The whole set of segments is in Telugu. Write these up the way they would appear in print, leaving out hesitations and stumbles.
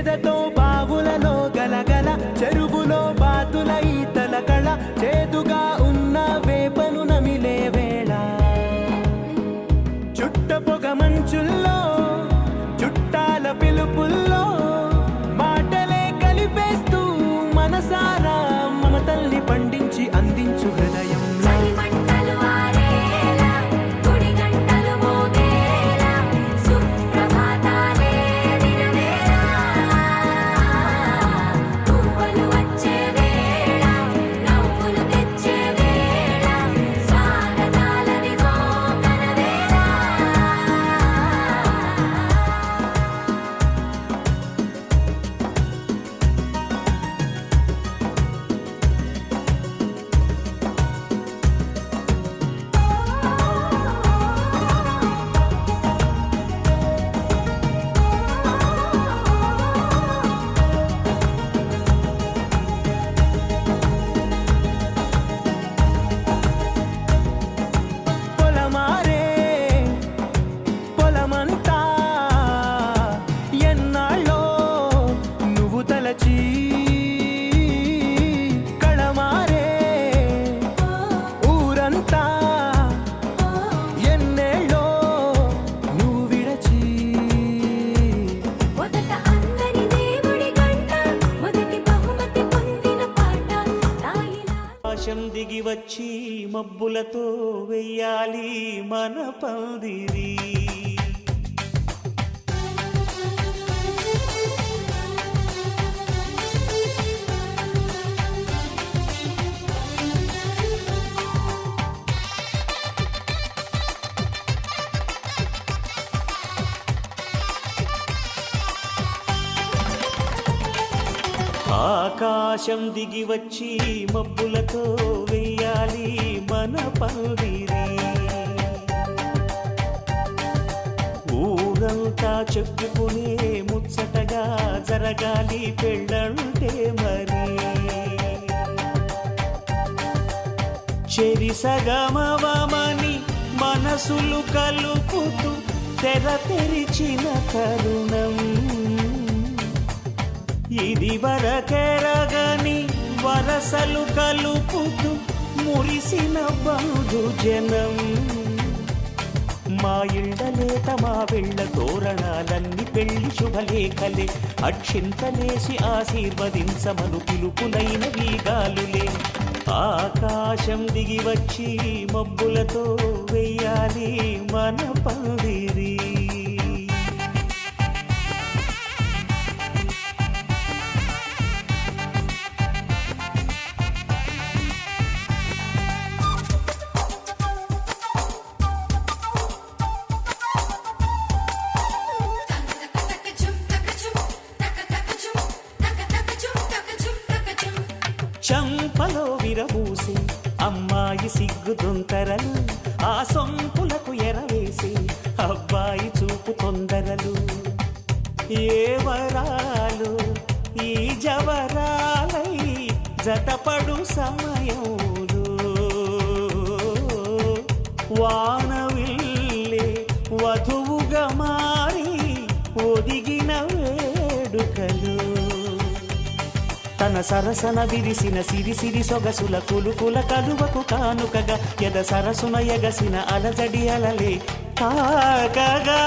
చేదతో బావులలో గలగల చెరువులో బాతుల ఈతల కళ చేదుగా ఉన్న వేపను నమిలే వేళ చుట్ట పొగ మంచుల్లో చుట్టాల పిలుపుల్లో మాటలే కలిపేస్తూ మనసారా మమతల్ని పండించి అందించు హృదయం ఆకాశం దిగి వచ్చి మబ్బులతో వెయ్యాలి మన పందిరి ఆకాశం దిగి వచ్చి మబ్బులతో వెయ్యాలి మన పందిరి ఊరంతా చెప్పుకునే ముచ్చటగా జరగాలి పెళ్ళంటే మరి చెరిసగమవమని మనసులు కలుపుతూ తెర తెరిచిన తరుణం ఇది వరకెరగని వరసలు కలుపుతూ మురిసిన బంధు జనం మా ఇళ్ళలేత మా వెళ్ళ తోరణాలన్నీ పెళ్లి శుభలేఖలే అక్షింతలేసి ఆశీర్వదించమను పిలుపులైన వీగాలులే ఆకాశం దిగి వచ్చి మబ్బులతో వెయ్యాలి మన పందిరి చంపలో విరబూసి అమ్మాయి సిగ్గుదొంతరలు ఆ సొంపులకు ఎరవేసి అబ్బాయి చూపు తొందరలు ఏ వరాలు ఈ జవరాలై జతపడు సమయంలో వానవిల్లే వధువుగా మారి ఒదిగిన వేడుకలు తన సరసన విరిసిన సిరిసిరి సొగసుల కులుకుల కలువకు కానుకగా ఎద సరసున ఎగసిన అలజడి అలలే తాకగా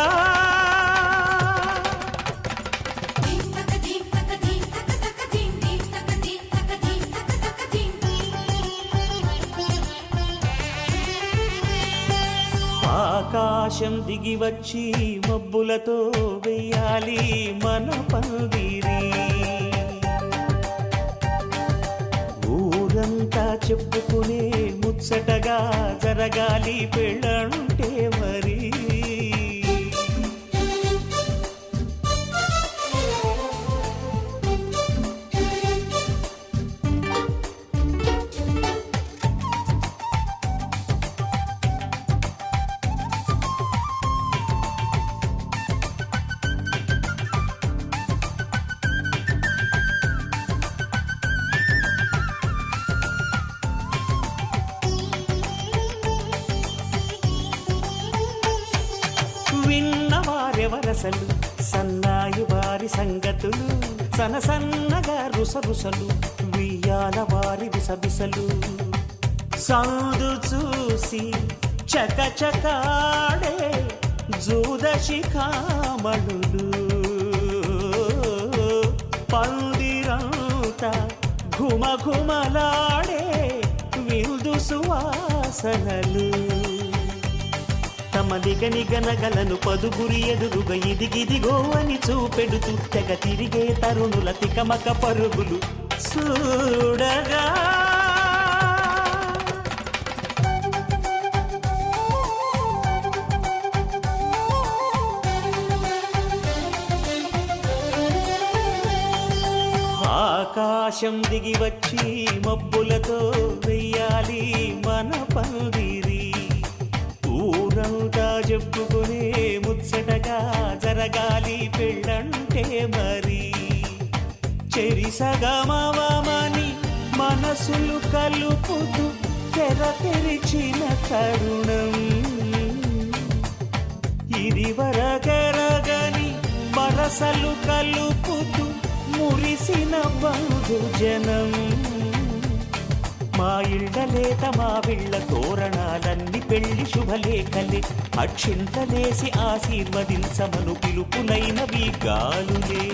ఆకాశం దిగి వచ్చి మబ్బులతో వెయ్యాలి మన పందిరి ఊరంతా చెప్పుకునే ముచ్చటగా జరగాలి పెళ్ళంటే మరి విన్నవారెవరసలు సన్నాయి వారి సంగతులు సనసన్నగా రుసరుసలు వియ్యాల వారి విసబిసలు సాధు చూసి చకచకాడే జూదశిఖామణులు పందిరంతా ఘుమఘుమలాడే విందు సువాసనలు తమ నిగనిగనగలను పదుగురి ఎదురుగా ఇదిగిదిగో అని చూపెడుతూ తెగ తిరిగే తరుణుల తికమక పరుగులు చూడగా ఆకాశం దిగి వచ్చి మబ్బులతో వెయ్యాలి మన పందిరి ఊరంతా చెప్పుకునే ముచ్చటగా జరగాలి పెళ్ళంటే మరి చెరిసగమని మనసులు కలుపుతూ తెర తెరిచిన తరుణం ఇది వరగరగని వరసలు కలుపుతూ మురిసిన బంధుజనం మా ఇళ్ళలేత మా విళ్ళ తోరణాలన్నీ పెళ్లి శుభలేఖలే అక్షింతలేసి ఆశీర్వదించమను పిలుపులైనవి గాలులే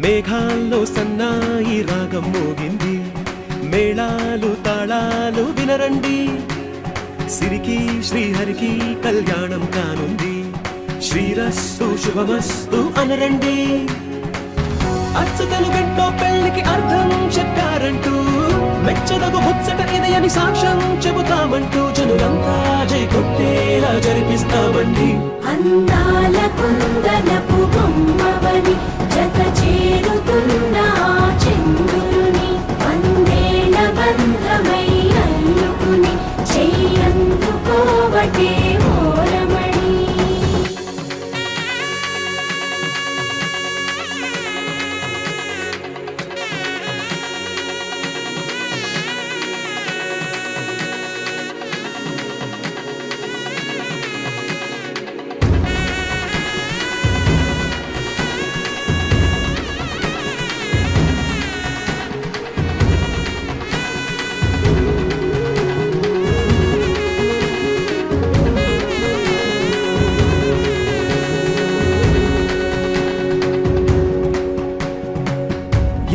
మేఘాల్లో సన్నాయి రాగం మోగింది మేళాలు తాళాలు వినరండి సిరికి శ్రీహరికి కళ్యాణం కానుంది శ్రీరస్తు శుభమస్తు అనరండి అచ్చతలు గంటో పెళ్లికి అర్థం చెప్పారంటూ మెచ్చదగు ముచ్చట ఇది అని సాక్ష్యం చెబుతామంటూ జనులంతా జై కొట్టేలా జరిపిస్తామండి అందాల కుందనపు బొమ్మవని జత చేరుతున్న చంద్రుని వందేల బంధమై అల్లుకుని చెయ్యందుకోవటే ఓరమణి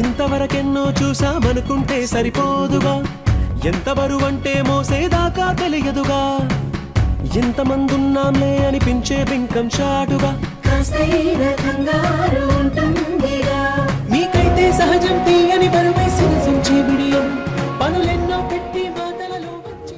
ఇంతవరకెన్నో చూసామనుకుంటే సరిపోదుగా ఎంత బరువంటే మోసేదాకా తెలియదుగా ఇంతమందున్నాంలే అనిపించే బింకం చాటుగా కాస్తైన కంగారు ఉంటుందిగా మీకైతే సహజం తీయని బరువే సిరసించే విడియం పనులెన్నో పెట్టి మాటలలో వచ్చి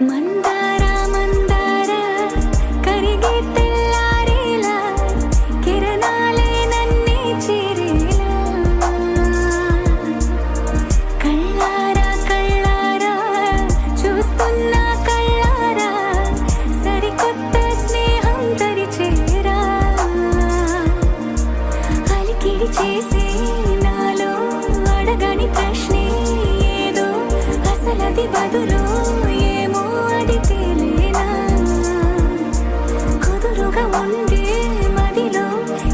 మందార మందార కరిగే తెల్లారేలా కిరణాలే నన్నే చేరేలా కళ్ళారా కళ్ళారా చూస్తున్నా కళ్ళారా సరికొత్త స్నేహం తరిచేరా అలికిడి చేసే నాలో అడగని ప్రశ్నే ఏదో అసలది బదులు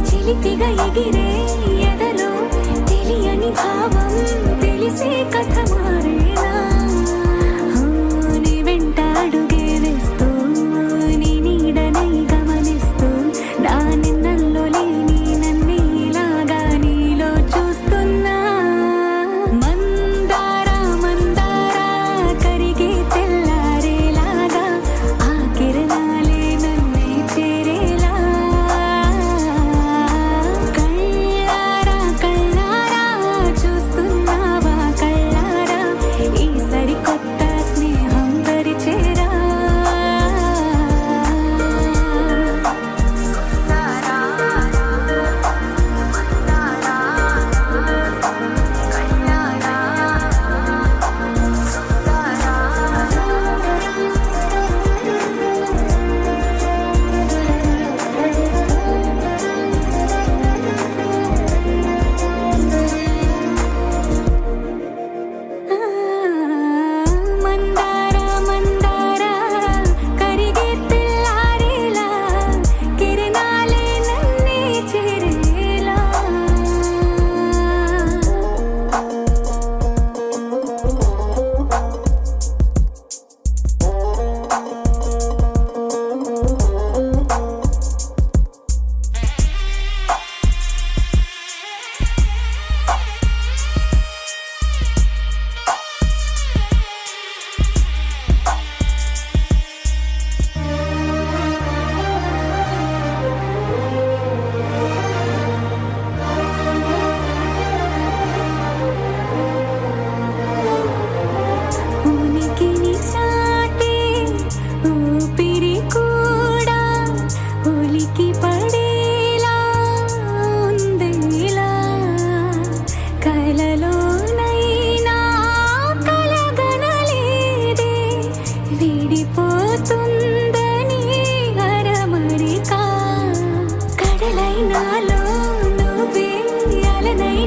చిలిపిగా ఎగిరే ఎదలో తెలియని భావం తెలిసే కథ మారేనా నీ వెంట అడుగే వేస్తూ నీ నీడనై గమనిస్తూ నా నిన్నల్లో లేని నన్నే ఇలాగా నీలో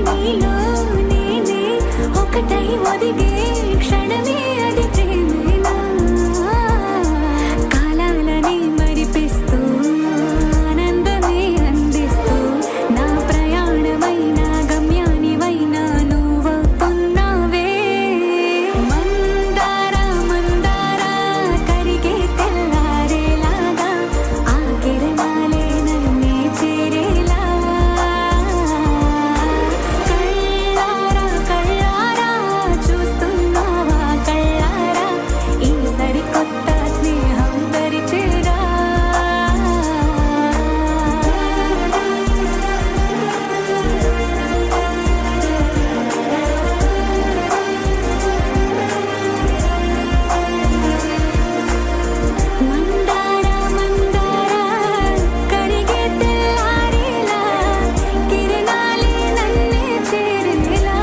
నీలో నేనే ఒకటై ఒదిగే క్షణమే అది ప్రేమేనా కాలాలని మరిపిస్తూ ఆనందమే అందిస్తూ నా ప్రయాణమైన గమ్యానివైనా నువ్వవుతున్నావే మందార మందార కరిగే తెల్లారేలాగా ఆ కిరణాలే నన్నే చేరేలా కళ్ళారా కళ్ళారా చూస్తున్నావా కళ్ళారా ఈ సరికొత్త స్నేహం దరిచేరా మందార మందార కరిగే తెల్లారేలా కిరణాలే నన్నే చేరేలా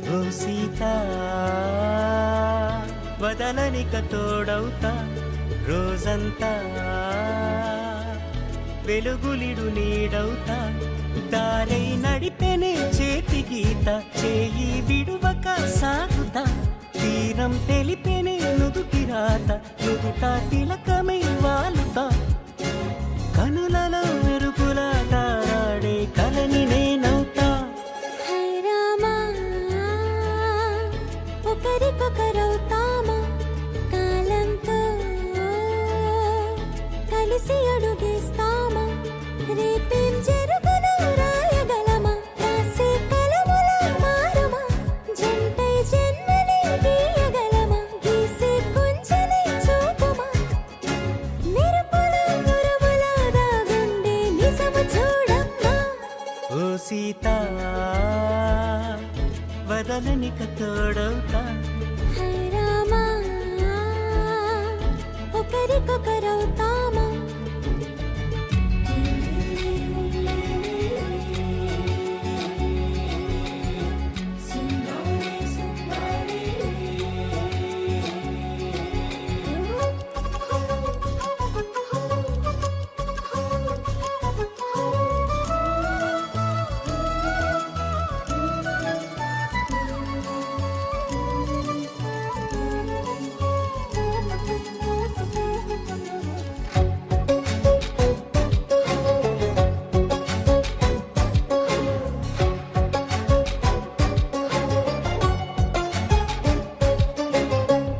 ఓ సీత వదలనిక తోడవుతా రోజంతా వెలుగులిడు నీడవుతా దారై నడిపెనే చేతి గీత చేయి విడువక సాగుతా తీరం తెలిపెనే నుదుటి రాత నుదుట తిలకమై వాలుతా కనులలో మెరుపులా తారాడే కలని నేనవుతా హై రామా ఒకరికొకరవుతామా కాలంతో కలిసి అడుగేస్తామా రేపేం జరుగునో రాయగలమా రాసే కలముల మారమా జంటై జన్మని గీయగలమా గీసే కొంచెనే చూపుమా మెరుపుల మురముల దాగుండే నిజము చూడమ్మా ఓ సీత వదలనిక తోడవుతా హై రామా ఒకరికొకరవుతామా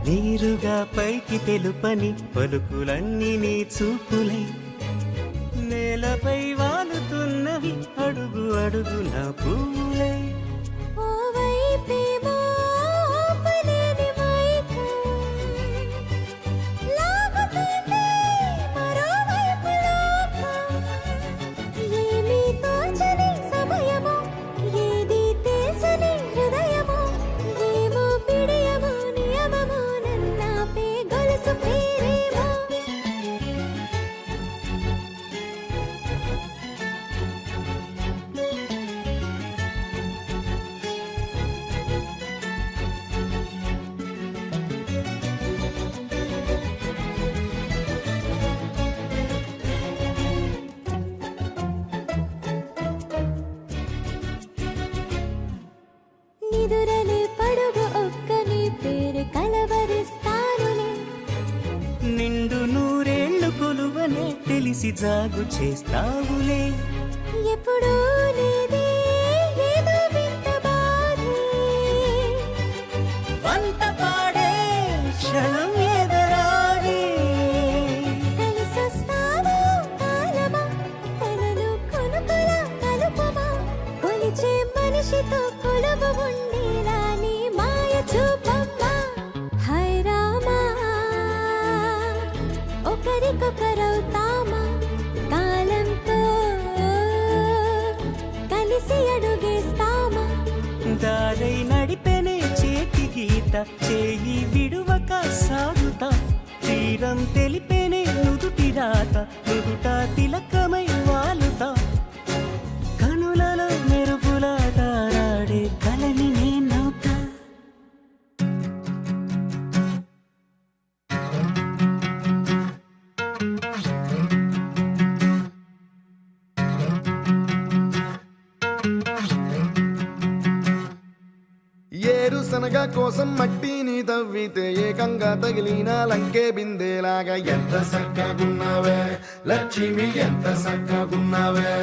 నీరుగా పైకి తెలుపని పలుకులన్నీ నీ చూపులై నేలపై వాలుతున్నవి అడుగు అడుగు నా పూలై ఓ వైపేమో ఆపలేని మైకం లాగుతుంది మరోవైపు లోకం ఏమీ తోచని సమయమో ఏది తేల్చని హృదయమో ఏమో పిడియమో నియమమో నన్నాపే గొలుసు పేరేమో నిదురలే పడుగు ఒక్కని పేరు కలవరిస్తానులే నిండు నూరేళ్లు కొలువనే తెలిసి జాగు చేస్తావులే ఎప్పుడూ లేదే ఏదో వింత బాధే వంట పాడే క్షణం ఎదరాడే కలిసొస్తావో కాలమా కలలు కొనుకల కలుపమా కొలిచే మనిషితో కొలువు ఉండేలా నీ మాయ చూపమ్మా హై రామా ఒకరికొకరవుతామా కాలంతో కలిసి అడుగేస్తామా దారై నడిపెనే చేతి గీత వెంట చేయి విడువక సాగుతా తీరం తెలిపేనే నుదుటి రాత నుదుట తిలకమై వాలుతా కనులలో మెరుపుల తారాడే కలని నేనవుతా ఏరుశనగ కోసం మట్టిని తవ్వితే ఏకంగా తగిలిన లంకే బిందేలాగా ఎంత సక్కగున్నావే లక్ష్మి ఎంత సక్కగున్నావే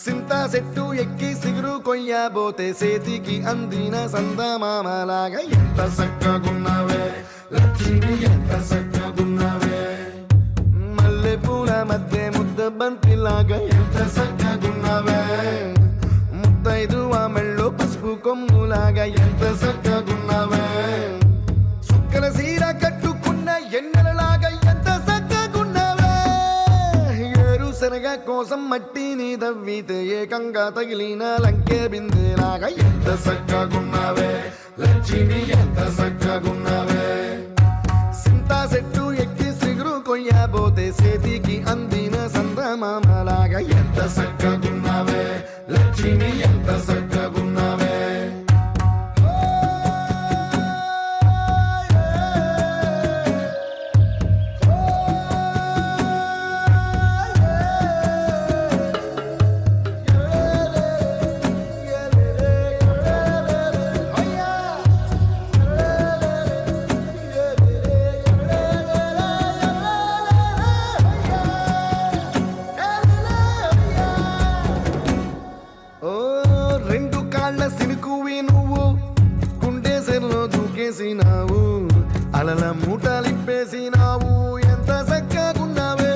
సింతా చెట్టు ఎక్కి సిగురు కొయ్యబోతే సేతికి అందిన సందమామలాగా ఎంత సక్కగున్నావే లక్ష్మి ఎంత సక్కగున్నావే మల్లె పూల మధ్య ముద్ద బంతిలాగా ఎంత సక్కగున్నావే ముద్దైదు ఆ మెళ్ళో పసుపు కొమ్ములాగా ఎంత సక్కగున్నావే సుక్కల సీర కట్టుకున్న ఎన్నెలలాగా ఎంత సక్కగున్నావే ఏరుశనగ కోసం మట్టిని తవ్వితే ఏకంగా తగిలిన లంకే బిందేలాగా ఎంత సక్కగున్నావే లక్ష్మి ఎంత సక్కగున్నావే సింతా చెట్టు ఎక్కి సిగురు కొయ్యబోతే సేతికి అందిన సందమామలాగా ఎంత సక్కగున్నావే లక్ష్మి ఎంత సక్కగున్నావే రెండు కాళ్ళ సినుకువి నువ్వు గుండె సెల్లో దూకేసినావు అలల మూటలిప్పేసినావు ఎంత చక్కగున్నావే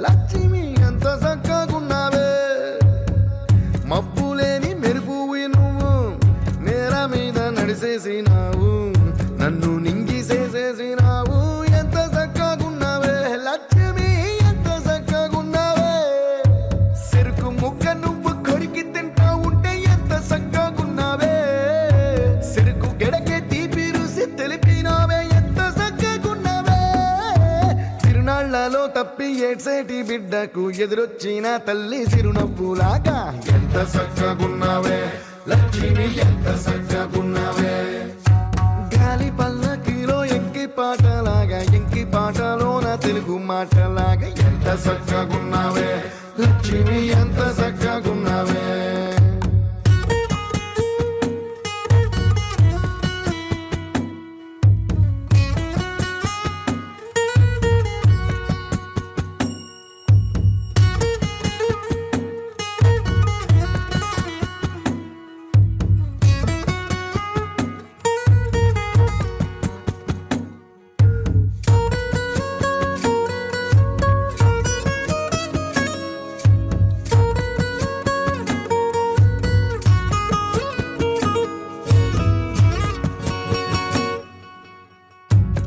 లక్ష్మి ఎంత చక్కగున్నావే మబ్బులేని మెరుపువి నువ్వు నేల మీద నడిసేసినావు నన్ను నింగిసేసేసినావు ఎంత చక్కగున్నావే లక్ష్మి ఎంత చక్కగున్నావే చెరుకు ముక్క నువ్వు కొరికి తింటా ఉంటే ఎంత చక్కగున్నావే చెరుకు గెడకే తీపి రుసి తెలిపినావే ఎంత చక్కగున్నావే తిరునాళ్లలో తప్పి ఏడ్సేటి బిడ్డకు ఎదురొచ్చిన తల్లి చిరునవ్వులాగా ఎంత చక్కగున్నావే లక్ష్మి ఎంత చక్కగున్నావే గాలి పల్లకిలో ఎంకి పాటలాగా ఎంకి పాటలోన తెలుగు మాటలాగా ఎంత చక్కగున్నావే లక్ష్మి ఎంత చక్కగున్నావే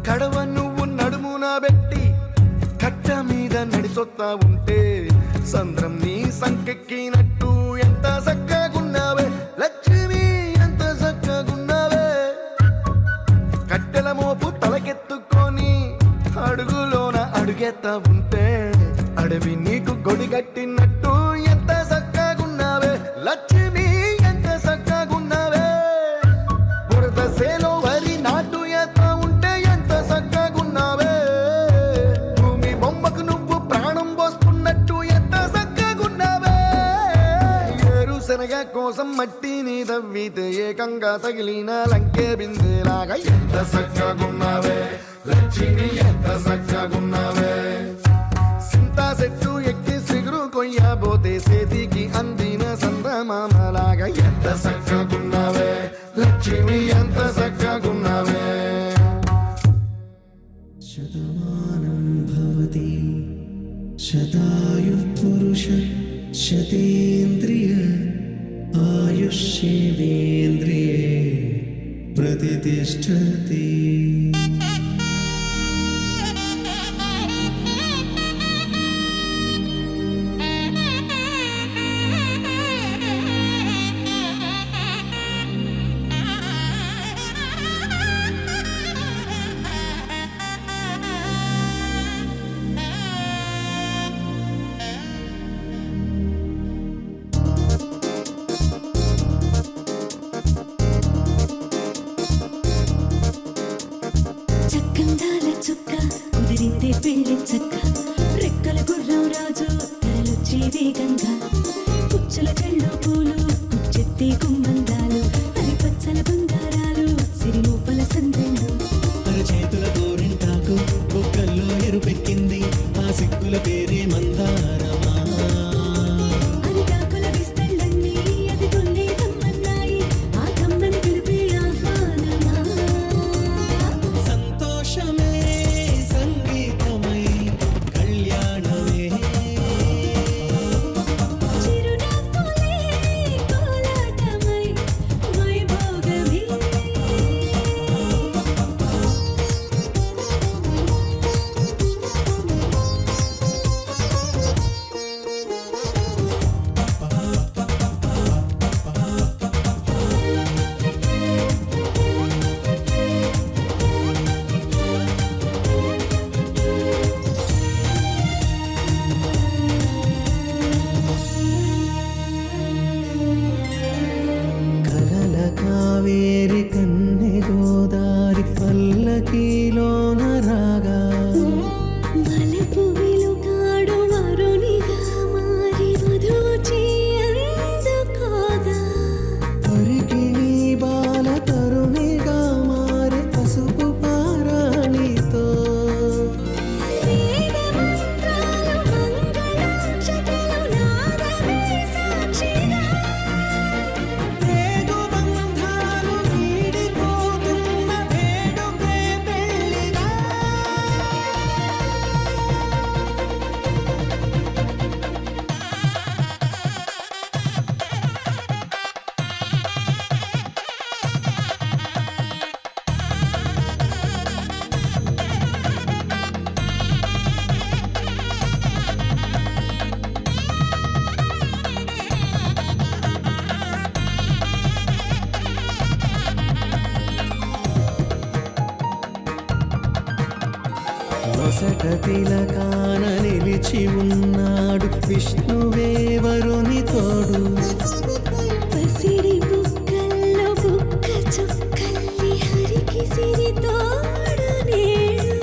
కడవ నువ్వు నడుమున పెట్టి కట్ట మీద నడిసొత్తా ఉంటే సంద్రం నీ సంకెక్కినట్టు ఎంత చక్కగున్నావే లక్ష్మి ఎంత చక్కగున్నావే కట్టెల మోపు తలకెత్తుకొని అడుగులోన అడుగెత్తా ఉంటే అడవి నీకు గొడిగట్టినట్టు ఎంత చక్కగున్నావే లక్ష్మి ఎంత చక్కగున్నావే బురద సేలో వరి నాటు ఎత్తా ఉంటే ఎంత చక్కగున్నావే భూమి బొమ్మకు నువ్వు ప్రాణం పోస్తున్నట్టు ఎంత చక్కగున్నావే ఏరుశనగ కోసం మట్టిని తవ్వితే ఏకంగా తగిలిన లంకే బిందేలాగా ఎంత చక్కగున్నావే లక్ష్మి ఎంత చక్కగున్నావే సింతా చెట్టు ఎక్కి సిగురు కొయ్యబోతే సేతికి అందిన సందమామలాగా ఎంత చక్కగున్నావే లక్ష్మి ఎంత చక్కగున్నావే శతమానం భవతి శతాయు పురుష శతేంద్రియ ఆయుష్యేంద్రియే ప్రతిష్టతి గంధాల చుక్క కుదిరిందే పెళ్లి చక్క రెక్కల గుర్రం రాజు తరలొచ్చే వేగంగా పుచ్చల చెళ్ళు పూలు కుచ్చెత్తే గుమ్మందాలు అది పచ్చల బంగారాలు సిరిమూపల సందెళ్ళు చేతుల గోరింటాకు బొక్కల్లో ఎరుపెక్కింది ఆ సిగ్గుల పేరే మందారమా అది కాకుల విస్తళ్ళన్నీ అది తొల్లే కమ్మన్నాయి ఆ కమ్మని పిలిపే ఆహ్వానమా సంతోషమే సంగీతమై కళ్యాణమే చిరునవ్వులే కోలాటమై వైభోగమే కలల కావేరి కన్నె గోదారి పల్లకీలోన రాగా వలపు వెలుగాడు వరునిగా మారి మధుచి అందుకోగా పరికిణి బాల తరుణిగా మారి పసుపు పారాణితో వేద మంత్రాలు మంగళాక్షతలు నాదమే సాక్షిగా రేగు బంధాలు వీడిపోతున్న వేడుకే పెళ్లిగా వసట తిలకాన నిలిచి ఉన్నాడు విష్ణువే వరుని తోడు పసిడి బుక్కల్లో బుక్క చుక్కల్లి హరికి సిరి తోడు నేడు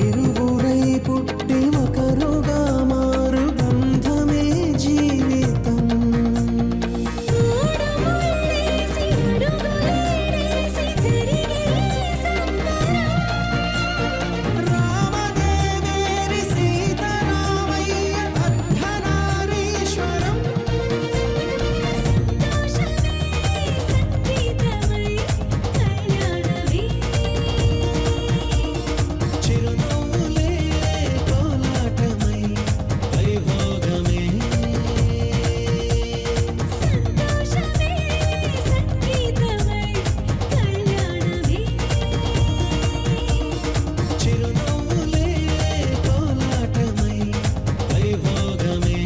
ఇరువురై పుట్టి ఒకరుగా మారు బంధమే జీవితం మూడు ముళ్ళేసి అడుగులేసి జరిగే సంబరం రామదేవేరి సీతారామయ్య అర్ధనారీశ్వరం సంతోషమే సంగీతమై కళ్యాణమే చిరునవ్వులే కోలాటమై వైభోగమే సంతోషమే సంగీతమై కళ్యాణమే చిరునవ్వులే కోలాటమై వైభోగమే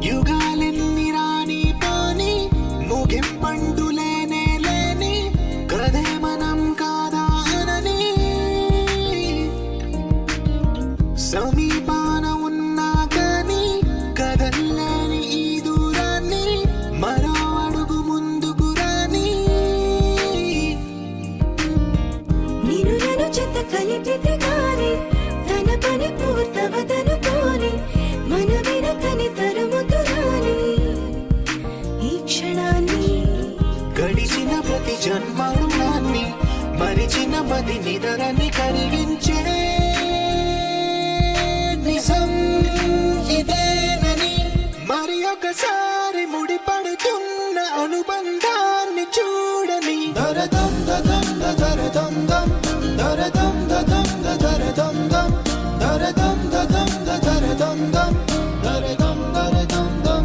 యుగాలెన్ని రాని పాని ముగింపండు లేనే లేని కదే మనం కాదా అనని సమీపాన ఉన్నా కానీ కదల్లేని ఈ దూరాన్ని మరో అడుగు ముందుకు రాని నిన్ను నన్ను చెత్త కలిపితే గాని తన పని పూర్తవదనుకోని మన వెనకని తరుముతురాని ఈ క్షణాన్ని గడిచిన ప్రతి జన్మరుణాన్ని మరిచిన మది నిదరని కరిగించే నిజం ఇదేనని మరి ఒకసారి ముడిపడుతున్న అనుబంధాన్ని చూడని దరదం దదం దరదం దం దరదం దదం దరదం దం దరదం దదం దరదం దం దరదం దరదం దం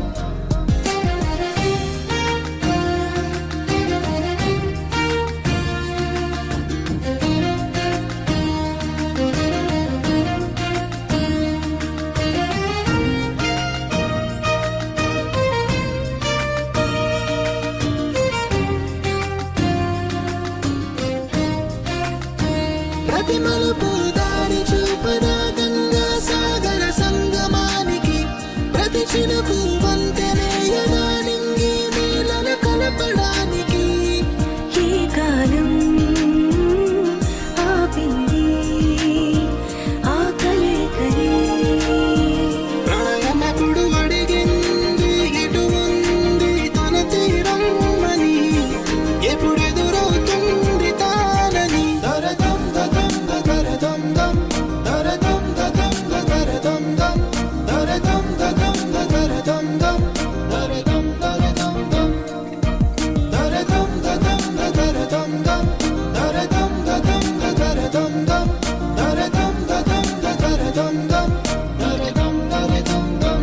చినుకు వంతెనేయగా నింగి నీళ్ళను కలపడానికి ఈ కాలం ఆపింది ఆ కలయికని. ప్రాయమప్పుడు అడిగింది ఎటు ఉంది తన తీరం అని, ఎప్పుడెదురవుతుంది తానని. దరదం దదం దరదం దం దరదం దదం దరదం దం దరదం దదం దరదం దం దరదం దరదం దం దరదం దదం దరదం దం దరదం దదం దరదం దం దరదం దదం దరదం దం దరదం దరదం దం.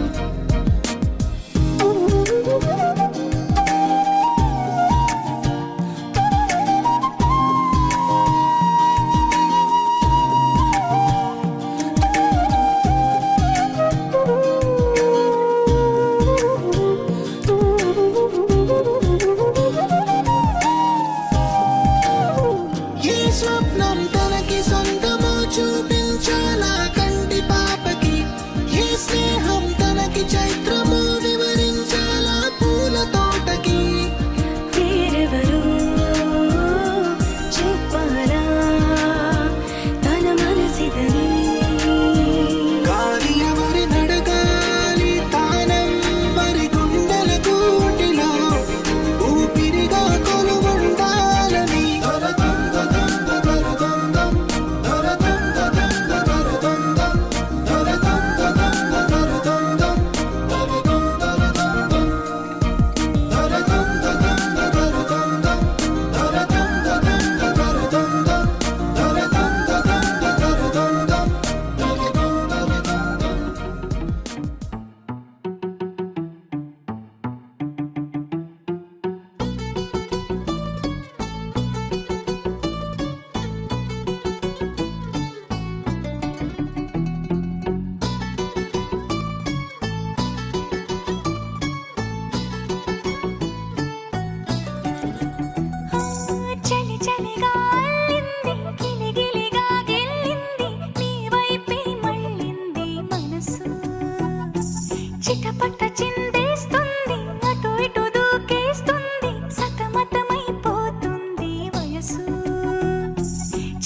ఏ స్వప్నం తనకి సొంతమో చూపించాలా కంటి పాపకి, ఏ స్నేహం తనకి చైత్రమో వివరించాలా పూల తోటకి. వేరెవరో చెప్పాలా తన మనసిదని. గాలి ఎవరి నడగాలి తానం వరి గుండెల కూటిలో ఊపిరిగా కొలువుండాలని. దరదం దదం దరదం దం దరదం దదం దరదం దం దరదం దదం దరదం దం దరదం దరదం దం దరదం దదం దరదం దం దరదం దదం దరదం దం దరదం దదం దరదం దం దరదం దరదం దం. చలి చలిగా అల్లింది గిలిగిలిగా గెల్లింది నీ వైపే మళ్ళింది మనసు. చిటపట చిందేస్తుంది అటు ఇటు దూకేస్తుంది సతమతమైపోతుంది వయసు.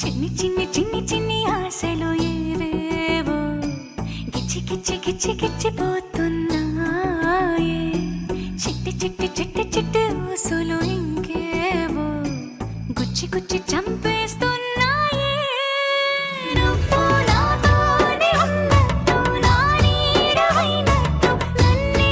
చిన్ని చిన్ని చిన్ని చిన్ని ఆశలు ఏవేవో గిచ్చి గిచ్చి గిచ్చి గిచ్చిపోతున్నాయే. చిట్టి చిట్టి చిట్టి చిట్టి ఊసులు ఇంకేవో గుచ్చి గుచ్చి చంపేస్తున్నాయే. నువ్వు నాతోనే ఉన్నట్టు నా నీడవైనట్టు నన్నే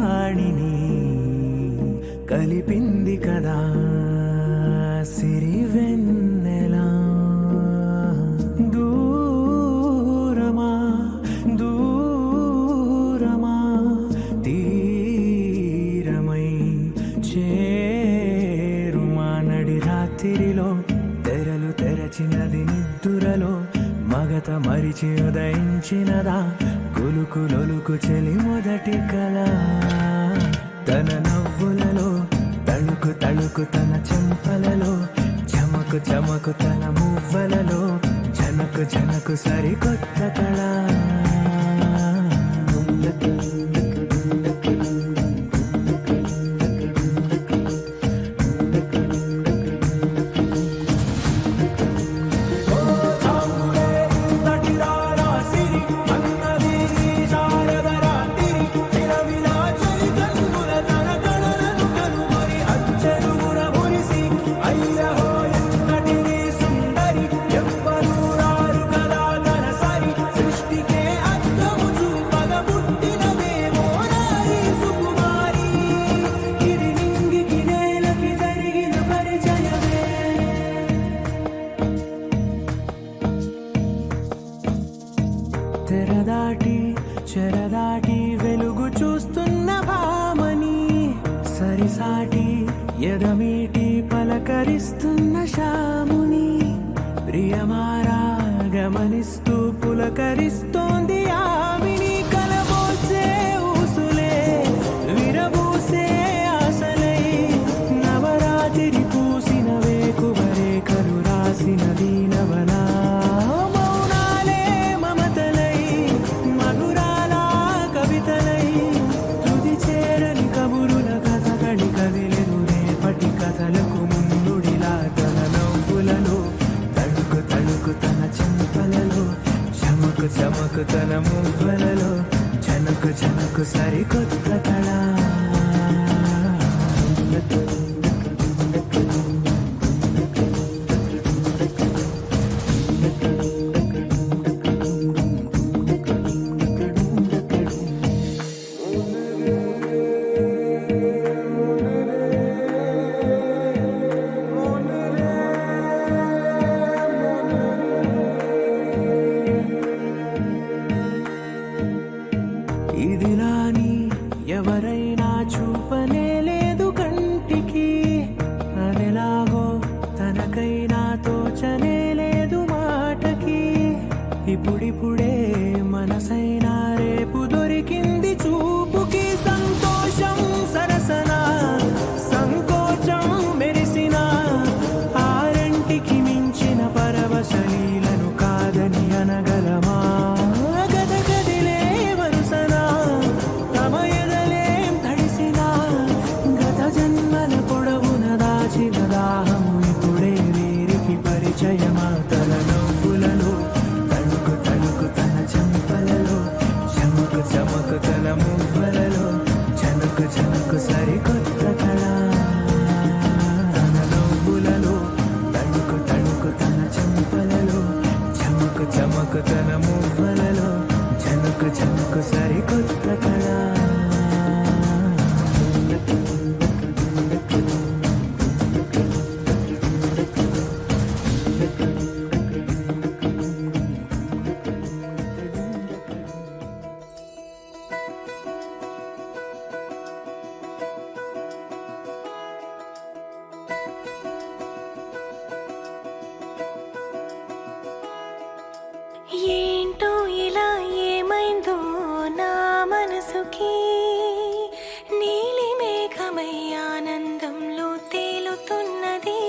వాణిని కలిపింది కదా సిరి వెన్నెలా దూరమా దూరమా తీరమై చేరుమా నడి రాత్రిలో తెరలు తెరచినది నిద్దురలో మగత మరిచి ఉదయించినదా కులుకు లొలుకు చెలి మొదటి కళ తన నవ్వులలో తళుకు తళుకు తన చెంపలలో చమకు చమకు తన మువ్వలలో జనకు జనకు సరికొత్త కళ తెరదాటి చెరదాటి వెలుగు చూస్తున్న భామని సరిసాటి ఎదమీటి పలకరిస్తున్న శాముని ప్రియమారా గమనిస్తూ పులకరిస్తోంది ఆమెని కలబోసే ఊసులే విరబూసే ఆశలై నవరాత్రి పూసిన వేకువరే కలు రాసిన దీనవనా కథలకు ముందుడిలా తన నవ్వులలో తళుకు తళుకు తన చెంపలలో చమకు చమకు తన మువ్వలలో జనకు జనకు సరికొత్త కళ ఇదిలాని ఎవరైనా చూపనే లేదు కంటికి అదెలాగో తనకైనా తోచనే లేదు మాటకి ఇప్పుడిప్పుడే మనసైనా రేపు దొరికింది చూపుకి సంతోషం సరసన సంకోచం మెరిసిన ఆరంటికి మించిన పరవశలీలను కాదని అనగలమా దాహము ఇప్పుడే వీరికి పరిచయమా తన నవ్వులలో తణుకు తణుకు తన చెంపలలో చమకు చమకు తన మువ్వలలో చనుకు చనుకు సరికొత్త కళ తన నవ్వులలో తణుకు తణుకు తన చెంపలలో చమకు చమకు తన మువ్వలలో చనుకు చనుకు సరికొత్త కళ ఏంటో ఇలా ఏమైందో నా మనసుకి నీలి మేఘమై ఆనందంలో తేలుతున్నది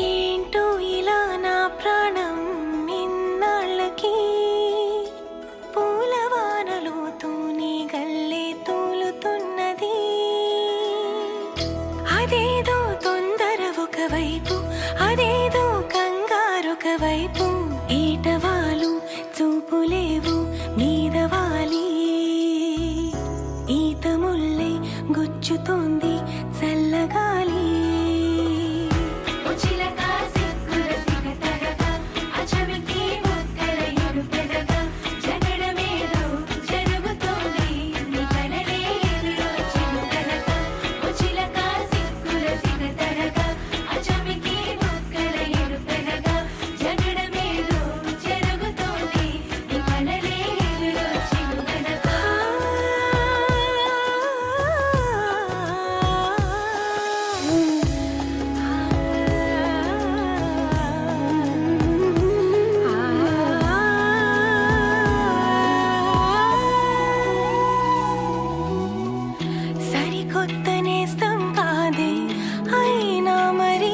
ఏంటో ఇలా నా ప్రాణం ఇన్నాళ్ళకి పూలవానలో తూని గల్లే తూలుతున్నది అదేదో తొందర ఒకవైపు అదేదో కంగారొక వైపు ఈటవాలు చూపులేవు మీదవాలి ఈత ముల్లే గుచ్చుతోంది చల్లగాలి జగడమేదో జరుగుతోంది నీ కలలే కొత్త నేస్తం కాదే అయినా మరి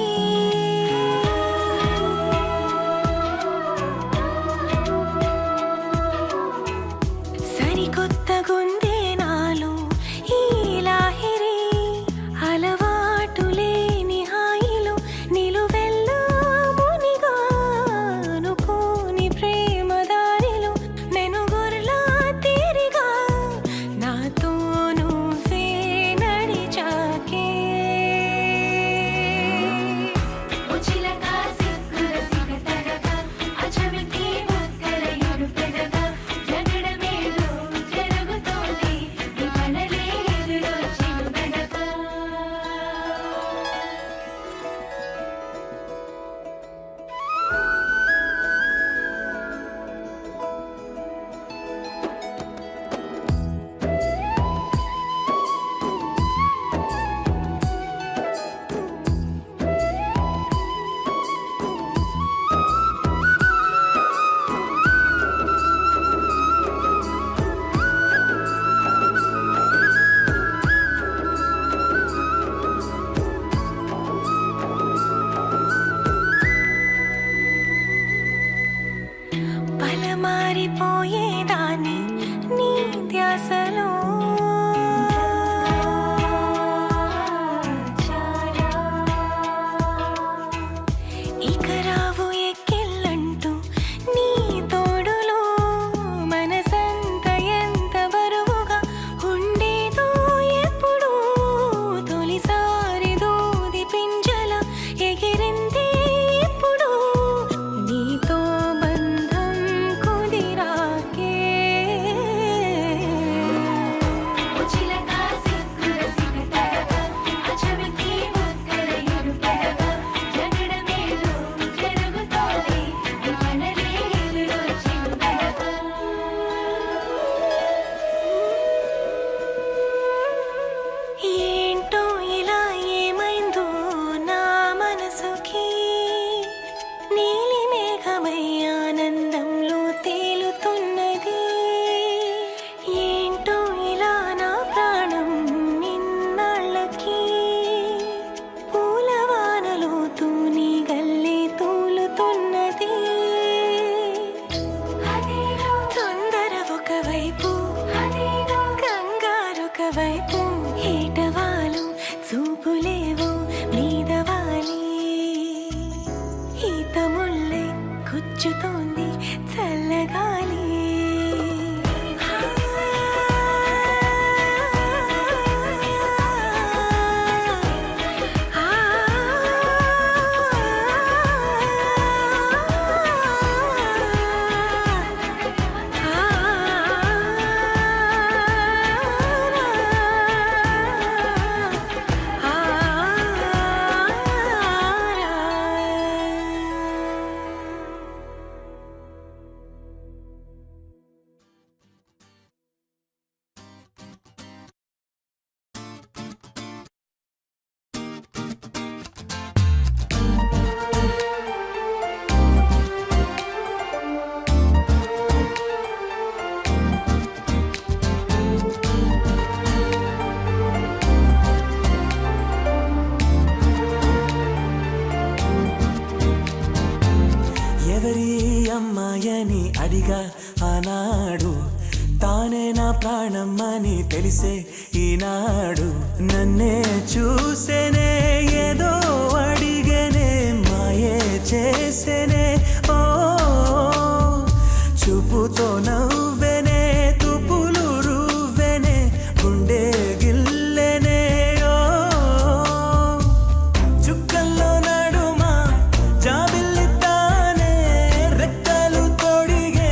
సరికొత్త గుందే నాలో ఈ లాహిరి అలవాటు లేని హాయిలో నిలువెల్లా మునిగా అనుకోని ప్రేమ దారిలో నేను గుర్లా తీరిగా నాతో నువ్వే నడిచాకే ఉచిలక సిక్కుల సిగతడక అచమికి ముక్కల ఎరుపెదక జగడమేలో జరుగుతోంది నీ మనలే ఎదురొచ్చిన వెనక పలమారిపోయేదాన్ని నీ ధ్యాసలో ఇక రావు ఎక్కిళ్ళంటూ నీ తోడులో మనసంత ఎంత బరువుగా ఉండేదో ఎప్పుడు తొలిసారి దూది పింజల ఎగిరింది ఇప్పుడు నీతో బంధం కుదిరాకే ఉచిలక సిక్కుల సిగతడక అచమికి ముక్కల ఎరుపెదక జగడమేలో జరుగుతోంది నీ మనలే ఎదురొచ్చిన వెనక ఏంటో ఇలా ఏమైందో నా మనసుకి నీలి మేఘమై ఆనందంలో తేలుతున్నది ఏంటో ఇలా నా ప్రాణం నిన్నాళ్ళకి పూలవానలో తూని గల్లే తూలుతున్నది అదేలో తొందర ఒకవైపు అదేలో కంగారొకవైపు ఏటవాలు చూపులేవో మీదవాలి ఈత ముల్లే గుచ్చుతోంది చల్లగాలి ఎవరి అమ్మాయని అడిగా ఆనాడు తానే నా ప్రాణం అని తెలిసే ఈనాడు నన్నే చూసేనే ఏదో అడిగనే మాయే చేసేనే ఓ చూపుతో నవ్వెనే తుపులు రువ్వెనే గుండె గిల్లెనే ఓ చుక్కల్లో నడుమా జాబిల్లితానే రెక్కలు తొడిగే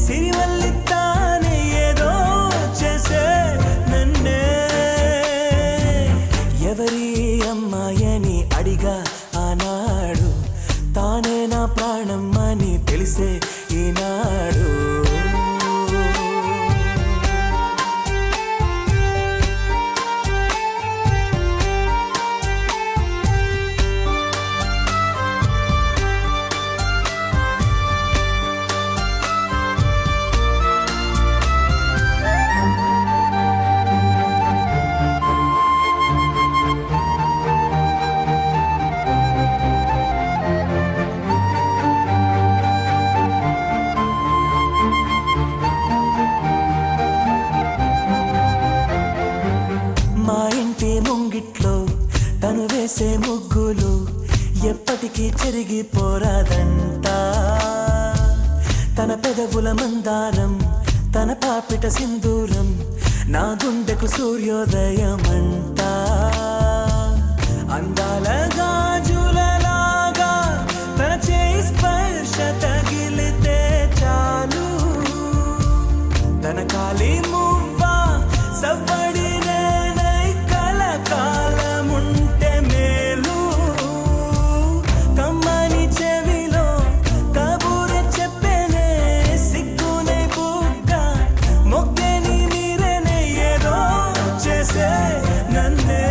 సిరివల్లితానే ఏదో చేసే నన్నే మా ఇంటి ముంగిట్లో తను వేసే ముగ్గులు ఎప్పటికీ చెరిగిపోరాదంట. తన పెదవుల మందారం, తన పాపిట సింధూరం, నా గుండెకు సూర్యోదయమంట. అందాల గాజులలాగా తన చేయి స్పర్శ తగిలితే చాలు, తన కాలి మువ్వ సవ్వడినై కలకాలముంటే మేలు. కమ్మని చెవిలో కబూరె చెప్పేనే సిగ్గునే బుగ్గ మొగ్గని మీరేనే ఏదో చేసే నన్నే.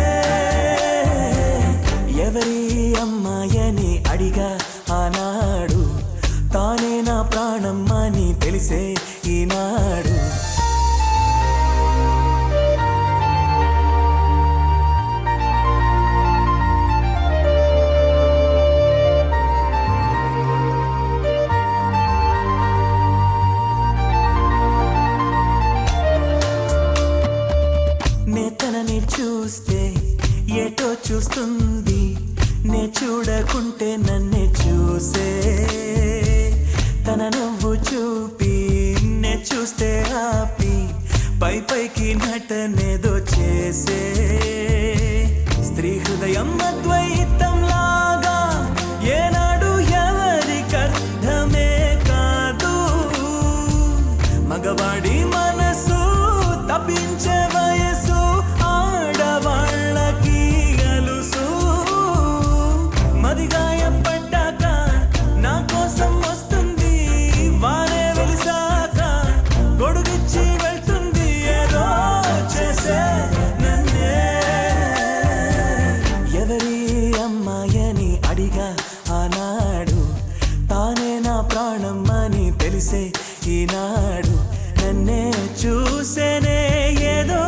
ఎవరి అమ్మాయని అడిగా ఆనాడు, తానే నా ప్రాణమ్మని తెలిసే ఈనాడు. నేతనని చూస్తే ఏటో చూస్తుంది, నే చూడకుంటే నన్నే చూసే. తన నవ్వు చూపి నే చూస్తే ఆపి పై పైకి నటనేదో చేసే. స్త్రీ హృదయం అద్వైతం లాగా ఏనాడు ఎవరికర్థమే కాదు. మగవాడి మనసు తప్పించే వయసు ఆడవాళ్ళకి అలుసు. మదిగాయపడ్డాక నా కోసం వస్తుంది, వారే వెలిసాక గొడుగిచ్చి వెళ్తుంది, ఏదో చేసే నన్నే. ఎవరి అమ్మాయని అడిగా ఆనాడు, తానే నా ప్రాణమ్మని తెలిసే ఈనాడు. నన్నే చూసేనే ఏదో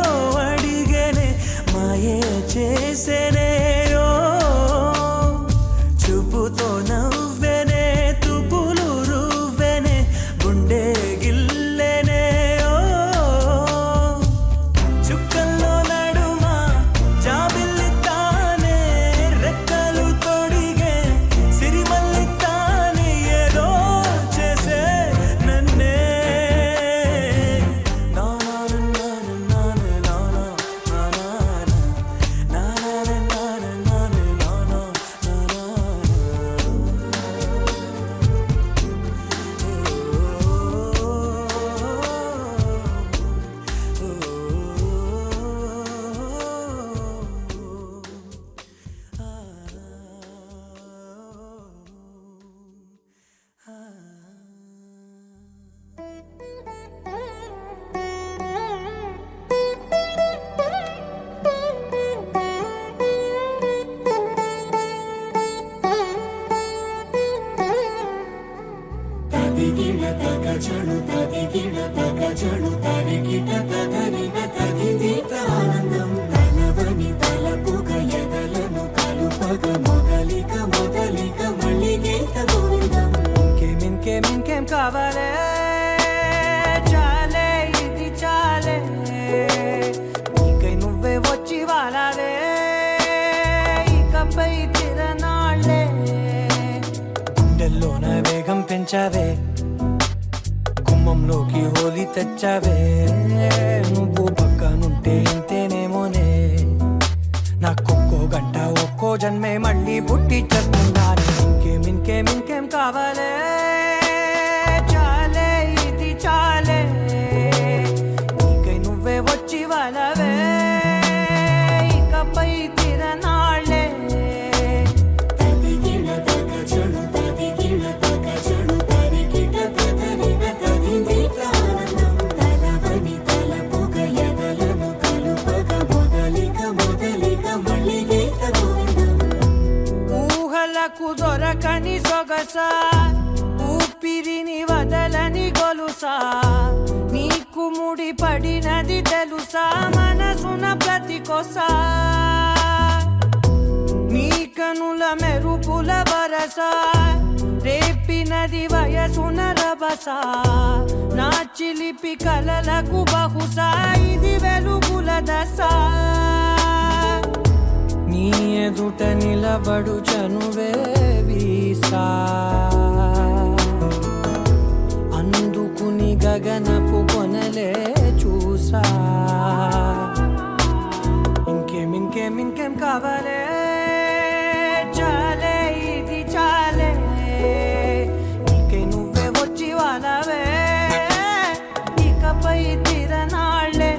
అడిగేనే, మాయే చేసేనే. ఓ చూపుతో నవ్వెనే, తుపులు రువ్వెనే, గుండె గిల్లెనే. ఓ చుక్కల్లో నడుమ జాబిల్లి తానే, రెక్కలు తొడిగే సిరిమల్లి తానే, ఏదో చేసే నన్నే. తదిగిడ తగజడు తదిగిడ తగజడు తరిగిట తగరిన తదిదీత ఆనందం. తలవని తలపుగ ఎదలను కలుపగ మొదలిక మొదలిక మళ్ళీ గీత గోవిందం. ఇంకేం కావాలే, చాలే ఇది చాలే, నీకై నువ్వే వచ్చి వాలాలే, ఇకపై తిరనాళ్ళే. గుండెల్లోన వేగం పెంచావే, గుమ్మంలోకి హోలీ తెచ్చావే. నువ్వు పక్కనుంటే ఇంతేనేమోనే, నాకొక్కో గంట ఒక్కో జన్మే మళ్ళీ పుట్టి చేస్తున్నాను. ఇంకేం కావాలే, చాలే ఇది చాలే, నీకై నువ్వే వచ్చి వాలవే, ఇకపై తిరనాళ్ళే. తదిగిడ తగజడు తదిగిడ తగజడు తరిగిట తగరిన తదిదీత ఆనందం. తలవని తలపుగ ఎదలను కలుపగ మొదలిక మొదలిక మళ్ళీ గీత గోవిందం. ఊహలకు దొరకని సొగసా, ఊపిరిని వదలని గొలుసా, నీకు ముడి పడినది తెలుసా మనసున ప్రతి కొసా. నీ కనుల మెరుపుల వరస, రేపినది వయసున రభస నా చిలిపి కలలకు బహుశా ఇది వెలుగుల దశ నీ ఎదుట నిలబడు చనువే వీసా అందుకుని గగనపు కొనలే చూసా ఇంకేం కావాలే చాలే ఇది చాలే నీకే నువ్వే వచ్చి వాళ్ళవే ఇకపై తిరనాళ్ళే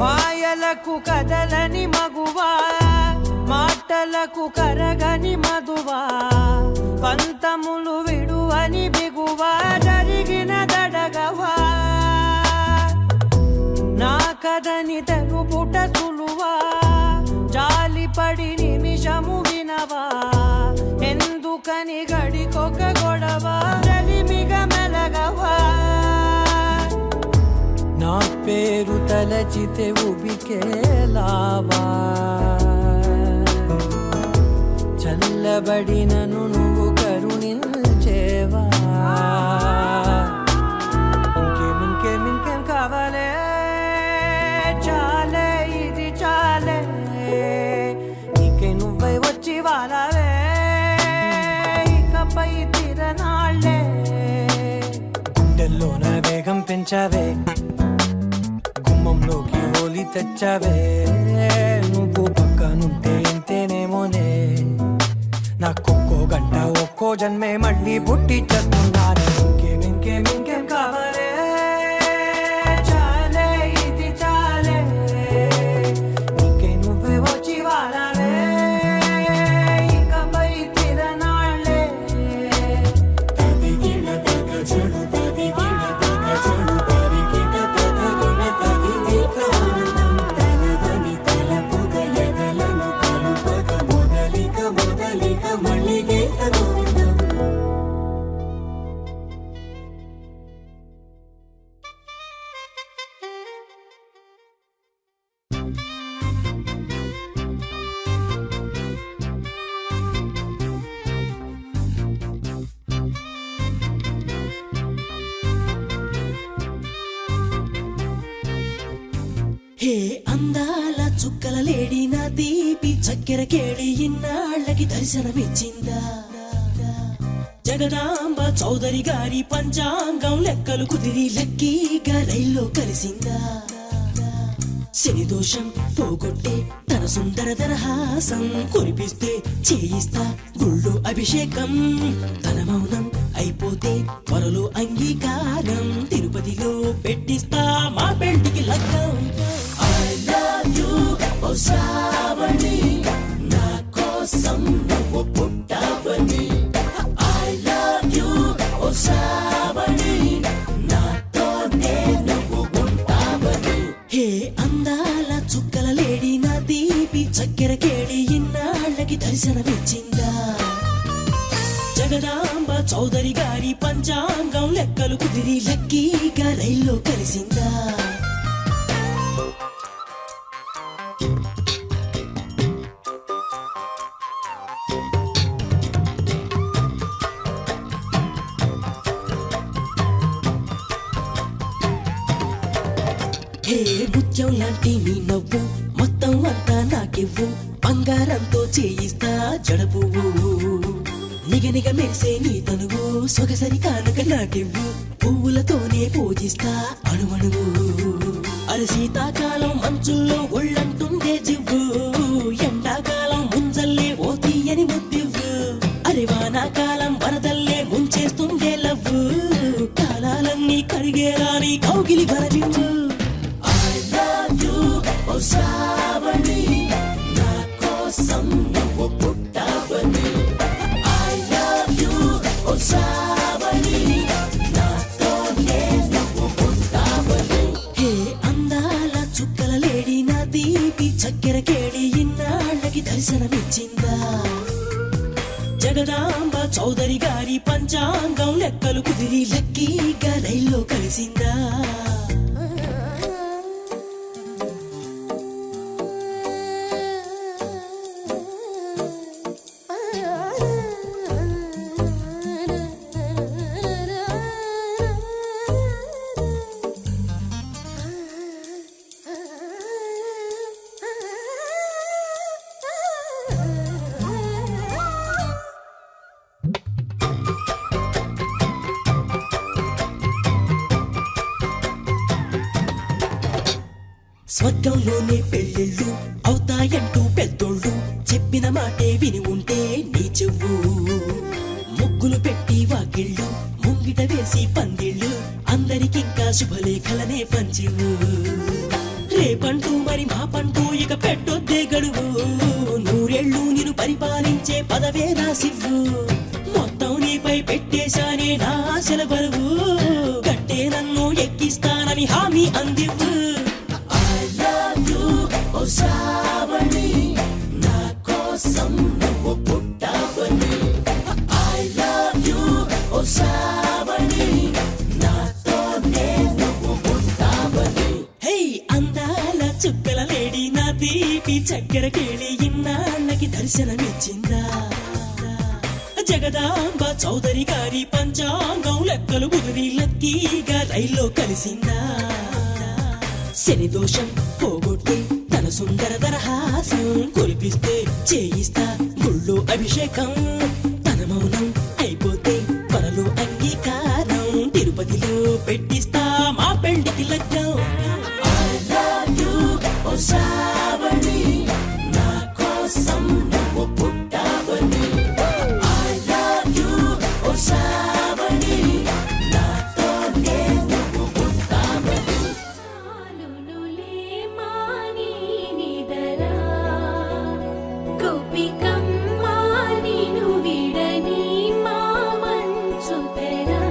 మాయలకు కదలని మగువా మాటలకు కరగని మధువా పంతములు విడువని బిగువా జరిగిన దడగవా నా కదని తెలుపుట సులువా జాలిపడి నిమిషము వినవా ఎందుకని గడికొక గొడవ రలిమిగ మెలగవా నా పేరు తలచితే ఉబికేలావా చల్లబడినను నువ్వు కరుణించేవా ఇంకేం కావాలే చాలే ఇది చాలే నీకే నువ్వై వచ్చి వాళ్ళవే ఇకపై తిరనాళ్ళే గుండెల్లోన వేగం పెంచావే గుమ్మంలోకి హోలీ తెచ్చావే నువ్వు పక్కనుంటే ఎంతేనేమోనే నాకొక్కో గంట ఒక్కో జన్మే మళ్ళీ పుట్టి చేస్తున్నానే ఇంకేం కావాలే చాలే ఇది చాలే నీకే నువ్వే వచ్చి వాళ్ళవే ఇకపై తిరనాళ్ళే తదిగిడ తగ చెడు తదిగిడ తగ చెడు తరిగిడ తగరిన తదిగిట ఆనందం తలవని తలపుగ ఎదలను కలుపగ మొదలిక మళ్ళీగీత గోవిందం హే అందాల చుక్కల లేడి నా దీపి చక్కెర కేడి ఇన్నాళ్ళకి దర్శనమిచ్చిందా జగదాంబ చౌదరి గారి పంచాంగం లెక్కలు కుదిరి లక్కీగా రైల్లో కలిసిందా శని దోషం పోగొట్టే తన సుందర దరహాసం కురిపిస్తే చేయిస్తా గుళ్ళు అభిషేకం తన మౌనం అయిపోతే త్వరలో అంగీకారం తిరుపతిలో పెట్టిస్తా మా పెంటికి లగ్గం I love you, ఓ శ్రావణి నా కోసం నువ్వు పుట్టావని I love you, ఓ శ్రావణి నాతోనే నువ్వు ఉంటావని హే అందాల చుక్కల లేడి నా దీపి చక్కెర కేడి ఇన్నాళ్ళకి దర్శనమిచ్చిందా జగదాంబ చౌదరి గారి పంచాంగం లెక్కలు కుదిరి లక్కీగా రైల్లో కలిసిందా హే ముత్యం లాంటి నీ నవ్వు మొత్తం అంతా నాకివ్వు బంగారంతో చేయిస్తా జడపువ్వు నిగనిగ మెరిసే నీ తనువు సొగసరి కానుక నాకివ్వు పువ్వులతోనే పూజిస్తా అణువణువు అరే శీతాకాలం మంచుల్లో ఒళ్ళంటుందే జివ్వు ఎండాకాలం ముంజల్లే ఓ తీయని ముద్దివ్వు అరే వానాకాలం వరదల్లే ముంచేస్తుందే లవ్వు కాలాలన్నీ కరిగేలా నీ కౌగిలి వరవివ్వు I love you, ఓ శ్రావణి నా కోసం నువ్వు పుట్టావని I love you, ఓ శ్రావణి నాతోనే నువ్వు పుట్టావని హే అందాల చుక్కల లేడి నా చక్కెర కేళి ఇన్నాళ్ళకి దర్శనమిచ్చిందా జగదాంబ చౌదరి గారి పంచాంగం లెక్కలు కుదిరి లక్కీగా రైల్లో కలిసిందా స్వర్గంలోనే పెళ్ళిళ్ళు అవుతాయంటూ పెద్దోళ్ళు చెప్పిన మాటే విని ఉంటే నీ చెవు ముగ్గులు పెట్టి వాకిళ్ళు ముంగిట వేసి పందిళ్ళు అందరికింకా శుభలేఖలనే పంచివు రేపంటూ మరి మా పంటూ ఇక పెట్టొద్దే గడువు నూరేళ్ళు నిన్ను పరిపాలించే పదవే రాసివ్వు మొత్తం నీపై పెట్టేశానే నా ఆశల బరువు గట్టే నన్ను ఎక్కిస్తానని హామీ అందివ్వు ఓ శ్రావణి నా కోసం నువ్వు పుట్టావని ఐ లవ్ యు ఓ శ్రావణి నాతోనే నువ్వు పుట్టావని హే అందాల చుక్కల లేడి నా తీపి చక్కెర కేళి ఇన్నాళ్ళకి దర్శనమిచ్చిందా జగదాంబ చౌదరి గారి పంచాంగం లెక్కలు కుదిరి లక్కీగా రైల్లో కలిసిందా శని దోషం పోగొట్టి తన సుందర దరహాసం కురిపిస్తే చేయిస్తా గుళ్ళో అభిషేకం తన మౌనం అయిపోతే త్వరలో అంగీకారం తిరుపతిలో పెట్టిస్తా మా పెళ్లికి లగ్నం I love you, ఓ శ్రావణి నా కోసం నువ్వు పుట్టావని I love you, ఓ శ్రావణి నాతోనే నువ్వు పుట్టావని చాలునులే మాని నిదరా గోపికమ్మ నిను విడని మా మంచు తెరా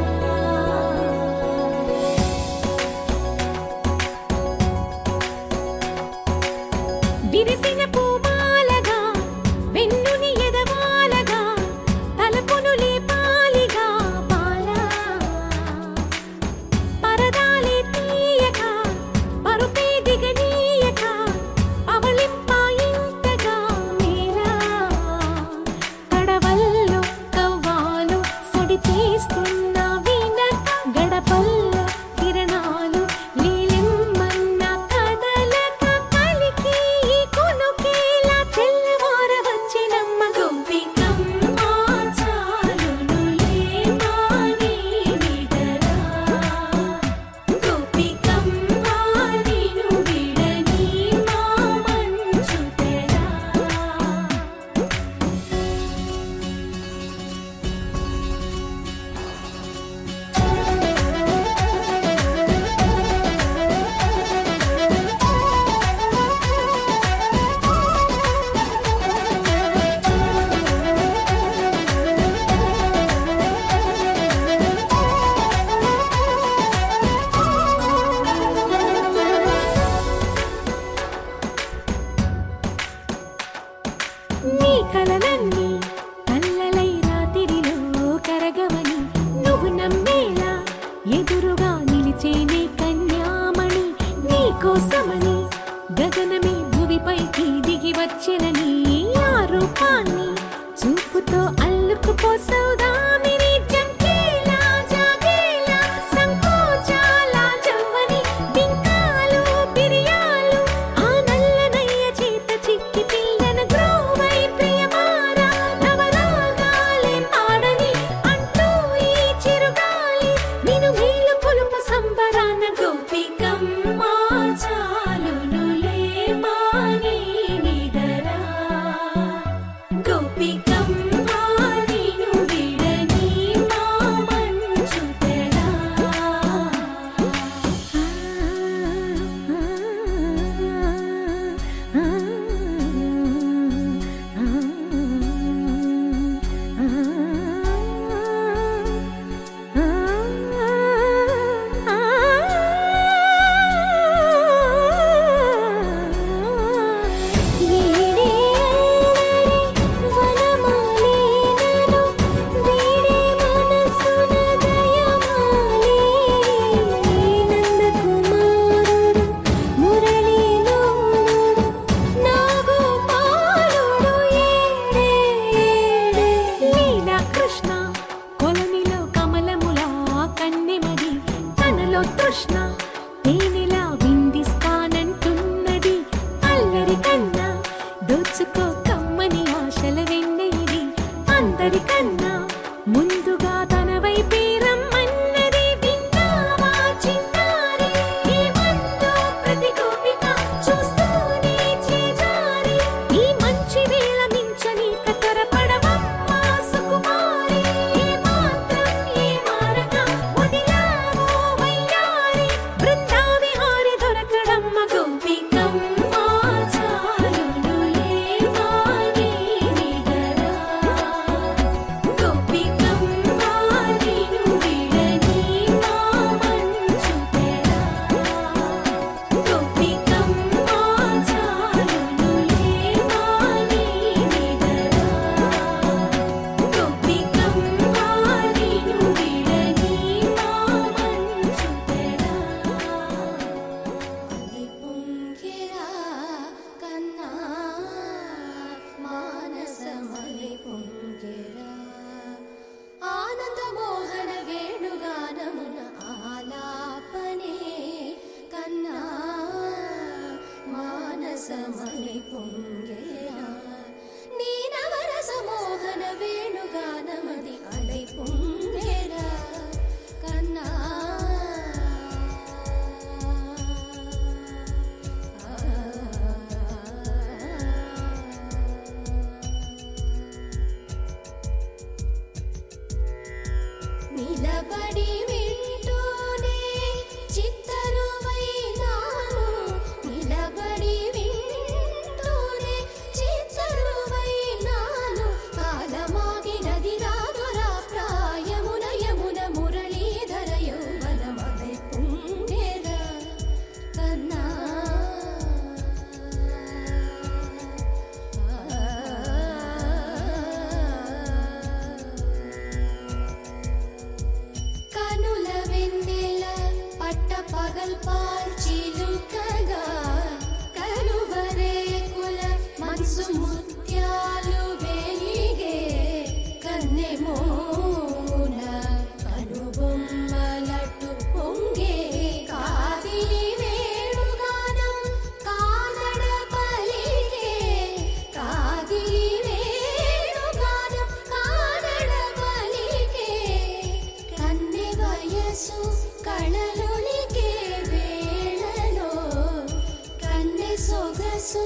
నాలో తృష్ణ తేనెలా విందిస్తానంటున్నది అల్లరి కన్నా దోచుకో కమ్మని ఆశల వెన్నెయిది అందరికన్నా ముందుగా తన వైపే రమ్మన్నది విన్నావా చిన్నారి ఏమందో ప్రతి గోపిక చూస్తూనే చేజారి ఈ మంచి వేళ మించని కతరపడవమ్మ సుకుమారి ఏ మాత్రం ఏ మారక వదిలావో వయ్యారి బృందావిహారి దొరకడమ్మ గోపికమ్మ చాలునులే మాని నిదరా గోపికమ్మ నిను విడని మా మంచు తెరా గోపికమ్మ చాలునులే మాని నిదరా గోపికమ్మ నిను విడని మా మంచు తెరా అది పొంగిరా కన్నా మానసమలి పొంగిరా ఆనంద మోహన వేణుగానమున ఆలాపనే కన్నా మానసమలి పొంగిరా నీ నవరస మోహన వేణుగానమది అలై పొంగిరా కన్నా నిలబడి వింటూనే చిత్తరువైనాను నిలబడి వింటూనే చిత్తరువైనాను కాలమాగినది రాదురా ప్రాయమున యమున మురళీధర యౌవనమదై పుంగెరా కన్నా కనుల వెన్నెల పట్ట పగల్ పాల్చిలుకగా కలువరేకుల మనసు ముత్యాలు వెలిగే కన్నెమోన కనుబొమ్మలట్టు పొంగే కాదిలి వేణుగానం కానడ పలికే కాదిలి వేణుగానం కానడ పలికే కన్నె వయసు కళలునికే వేళలో కన్నె సొగసు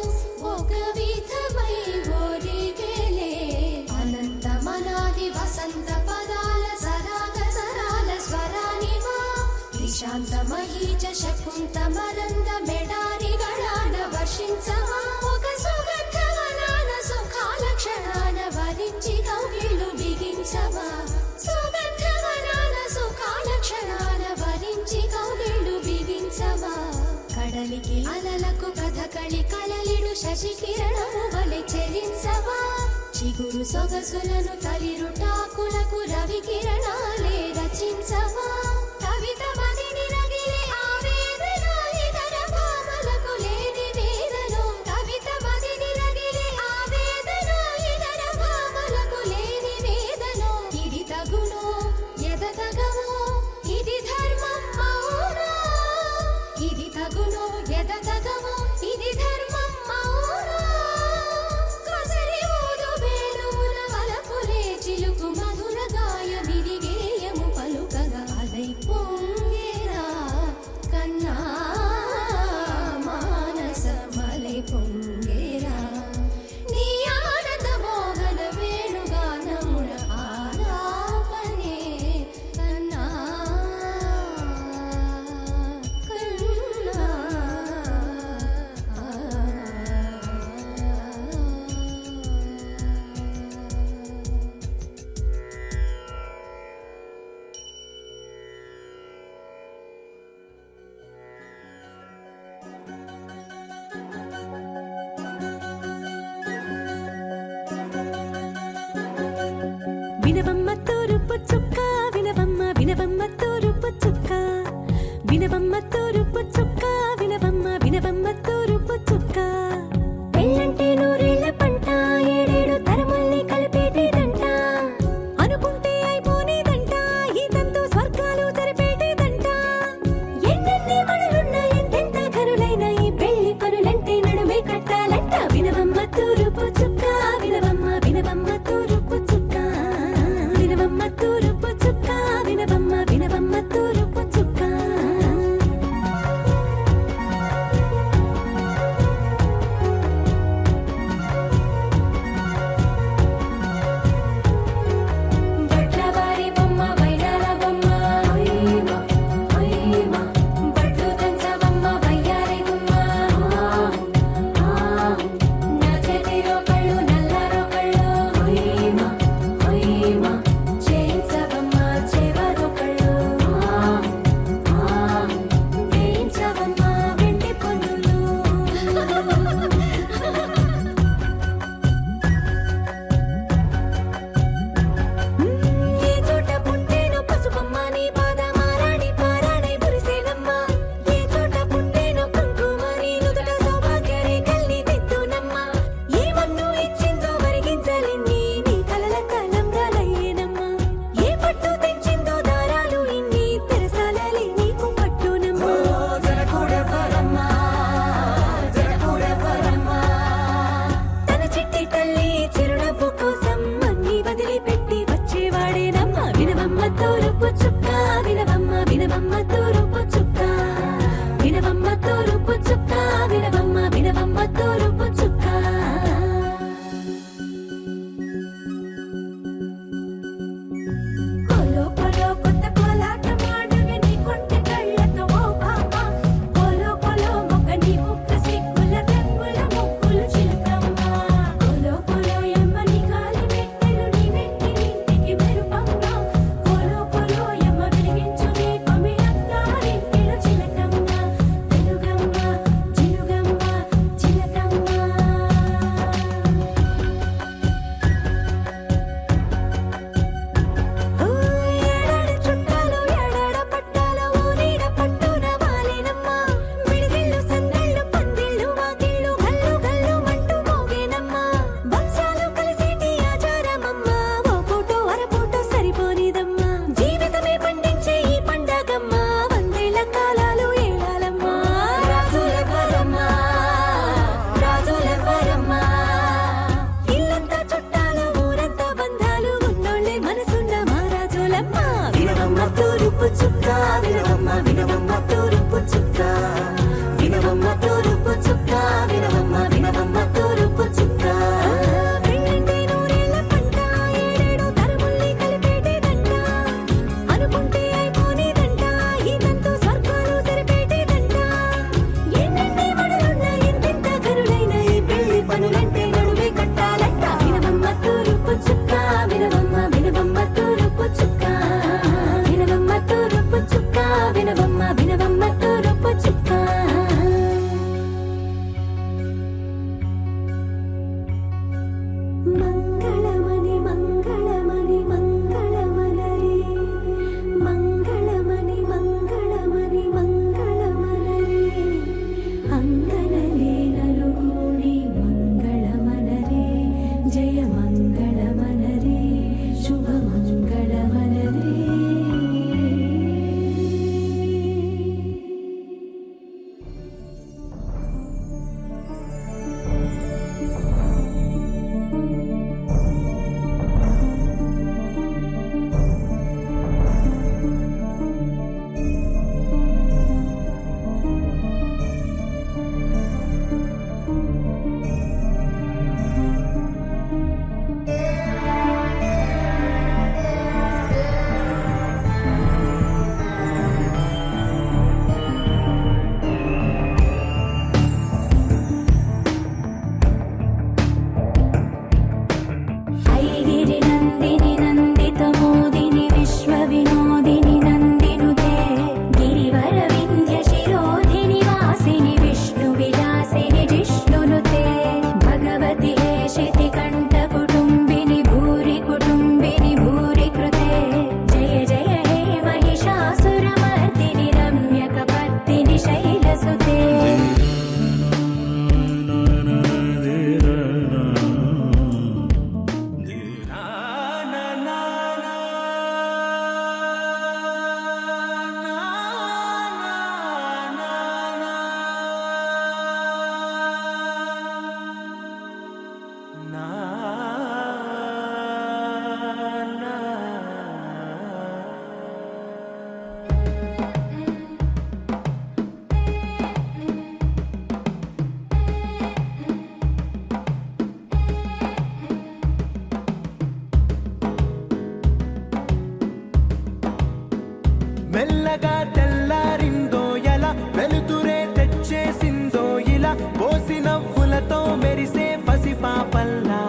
ఒక విధమై ఒరిగెలే అనంతమనాది వసంత పదాల సరాగ సరాల స్వరానివా నిశాంత మహీజ శకుంత మరంద మెడారి గడాన వర్షించవా ఒక సుగంధవనాన సుఖాల క్షణాన వరించి కౌగిళ్ళు బిగించవా సుగంధవనాన సుఖాల క్షణాన వరించి కౌగిళ్ళు బిగించవా కడలికి అలలకు కథకళి కలలిడు శశి కిరణము వలె చెలించవా చిగురు సొగసులను తలిరుటాకులకు రవి కిరణాలే రచించవా కవిత మదిని రగిలే ఆవేదన ఇతర భామలకు లేని వేదన కవిత మదిని రగిలే ఆవేదన ఇతర భామలకు లేని వేదన ఇది తగునో ఎదతగమో ఇది ధర్మం అవునా ఇది తగునో ఎదతగమో ఇది ధర్మం అవునా కొసరి ఊదు బేనుల వలపులే చిలుకు మధుర గాయమిది గేయము పలుకగా అలై పొంగేరా కన్నా మానసమలై పొంగేరా నీ ఆనంద మోహన వేణుగానమున ఆలాపనే కన్నా కన్నా వినవమ్మ తూరుపు చుక్క వినవమ్మ వినవమ్మ తూరుపు చుక్క వినవమ్మ తూరుపు చుక్క వినవమ్మ వినవమ్మ తూరుపు చుక్క పెళ్ళంటే నూరేళ్ల పంట ఏడేడు తరముల్ని కలిపేటేదంట అనుకుంటే అయిపోనేదంట ఈ తంతు స్వర్గాలు జరిపేటేదంట వినవమ్మ తూరుపు చుక్క వినవమ్మ తూరుపు చుక్క వినవమ్మ వినవమ్మ తూరుపు చుక్క కోలో కోలో కొత్త కోలాట మాడగ నీ కొంటె కళ్ళతో ఓ బామ్మ కోలో కోలో మొక్క నీ ముక్కు సిగ్గుల తెంపుల ముక్కులు చిలకమ్మ కోలో కోలో యమ్మ నీ కాలి మెట్టెలు నీ మెట్టి నింటికి మెరుపమ్మ కోలో కోలో యమ్మ వెలిగించు దీపమి అత్తారింటిలో చిలకమ్మ తెలుగమ్మ చిలుగమ్మ చిలకమ్మ ఏడాడ చుట్టాలు ఏడాడ పట్టాలు ఊరిడ పట్టున వాలినమ్మ మిడిగిళ్ళు సందళ్ళు పందిళ్ళు వాకిళ్ళు గల్లు గల్లు మంటూ మోగేనమ్మ వంశాలు కలిసేటి ఆచారమమ్మ ఓ పూటో అరపూటో సరిపోనిదమ్మ జీవితమే పండించే ఈ పండగమ్మ వందేళ్ల కాలాలు ఏలాలమ్మ రాజులెవ్వరమ్మ రాజులెవ్వరమ్మ ఇల్లంతా చుట్టాలు ఊరంతా బంధాలు ఉన్నోళ్ళే మనసున్న మహారాజులమ్మ వినవమ్మ తూరుపు చుక్క వినవమ్మ వినవమ్మ తూరుపు చుక్క వినవమ్మ తూరుపు చుక్క వినవమ్మ వినవమ్మ తూరుపు చుక్క పెళ్ళంటే నూరేళ్ల పంట ఏడేడు తరముల్ని కలిపేటేదంట అనుకుంటే అయిపోనేదంట ఇదంతా స్వర్గాలు జరిపేటేదంట ఎన్నెన్ని మడులున్న ఎంతెంత కరుడైన ఈ పెళ్లి పనులంటే నడువే కట్టాలంట వినవమ్మ తూరుపు చుక్క వినవమ్మ వినవమ్మ తూరుపు చుక్క వినవమ్మ తూరుపు చుక్క వినవమ్మ వినవమ్మ తూరుపు చుక్క మంగళమణి మంగళమణి మంగళమలరి మంగళమణి మంగళమణి మంగళమలరి అంగనలే నలుగూడి మంగళమనరే జయ మంగళమనరే శుభ మంగళమనరే ఐగిరి నందిని నందిత మోదిని విశ్వ వినోదిని నందినుతే గిరివర వింధ్య శిరోధిని వాసిని విష్ణు విలాసిని జిష్ణునుతే భగవతి హేషితి కంఠ కుటుంబిని భూరి కుటుంబిని భూరి కృతే జయ జయ హే మహిషాసురమర్దిని రమ్యక పత్తిని శైలసుతే మెల్లగా తెల్లారిందో ఎలా వెలుతురే తెచ్చేసిందో ఇలా పోసి నవ్వులతో మెరిసే పసిపాపల్లా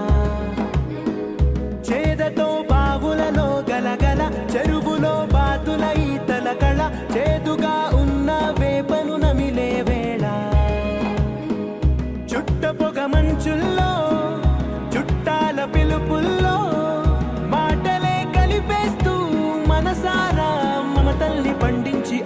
చేదతో బావులలో గలగల చెరువులో బాతుల ఈతల కళ చేదుగా ఉన్న వేపను నమిలే వేళ చుట్ట పొగ మంచుల్లో చుట్టాల పిలుపుల్లో మాటలే కలిపేస్తూ మనసారా మమతల్ని పండించి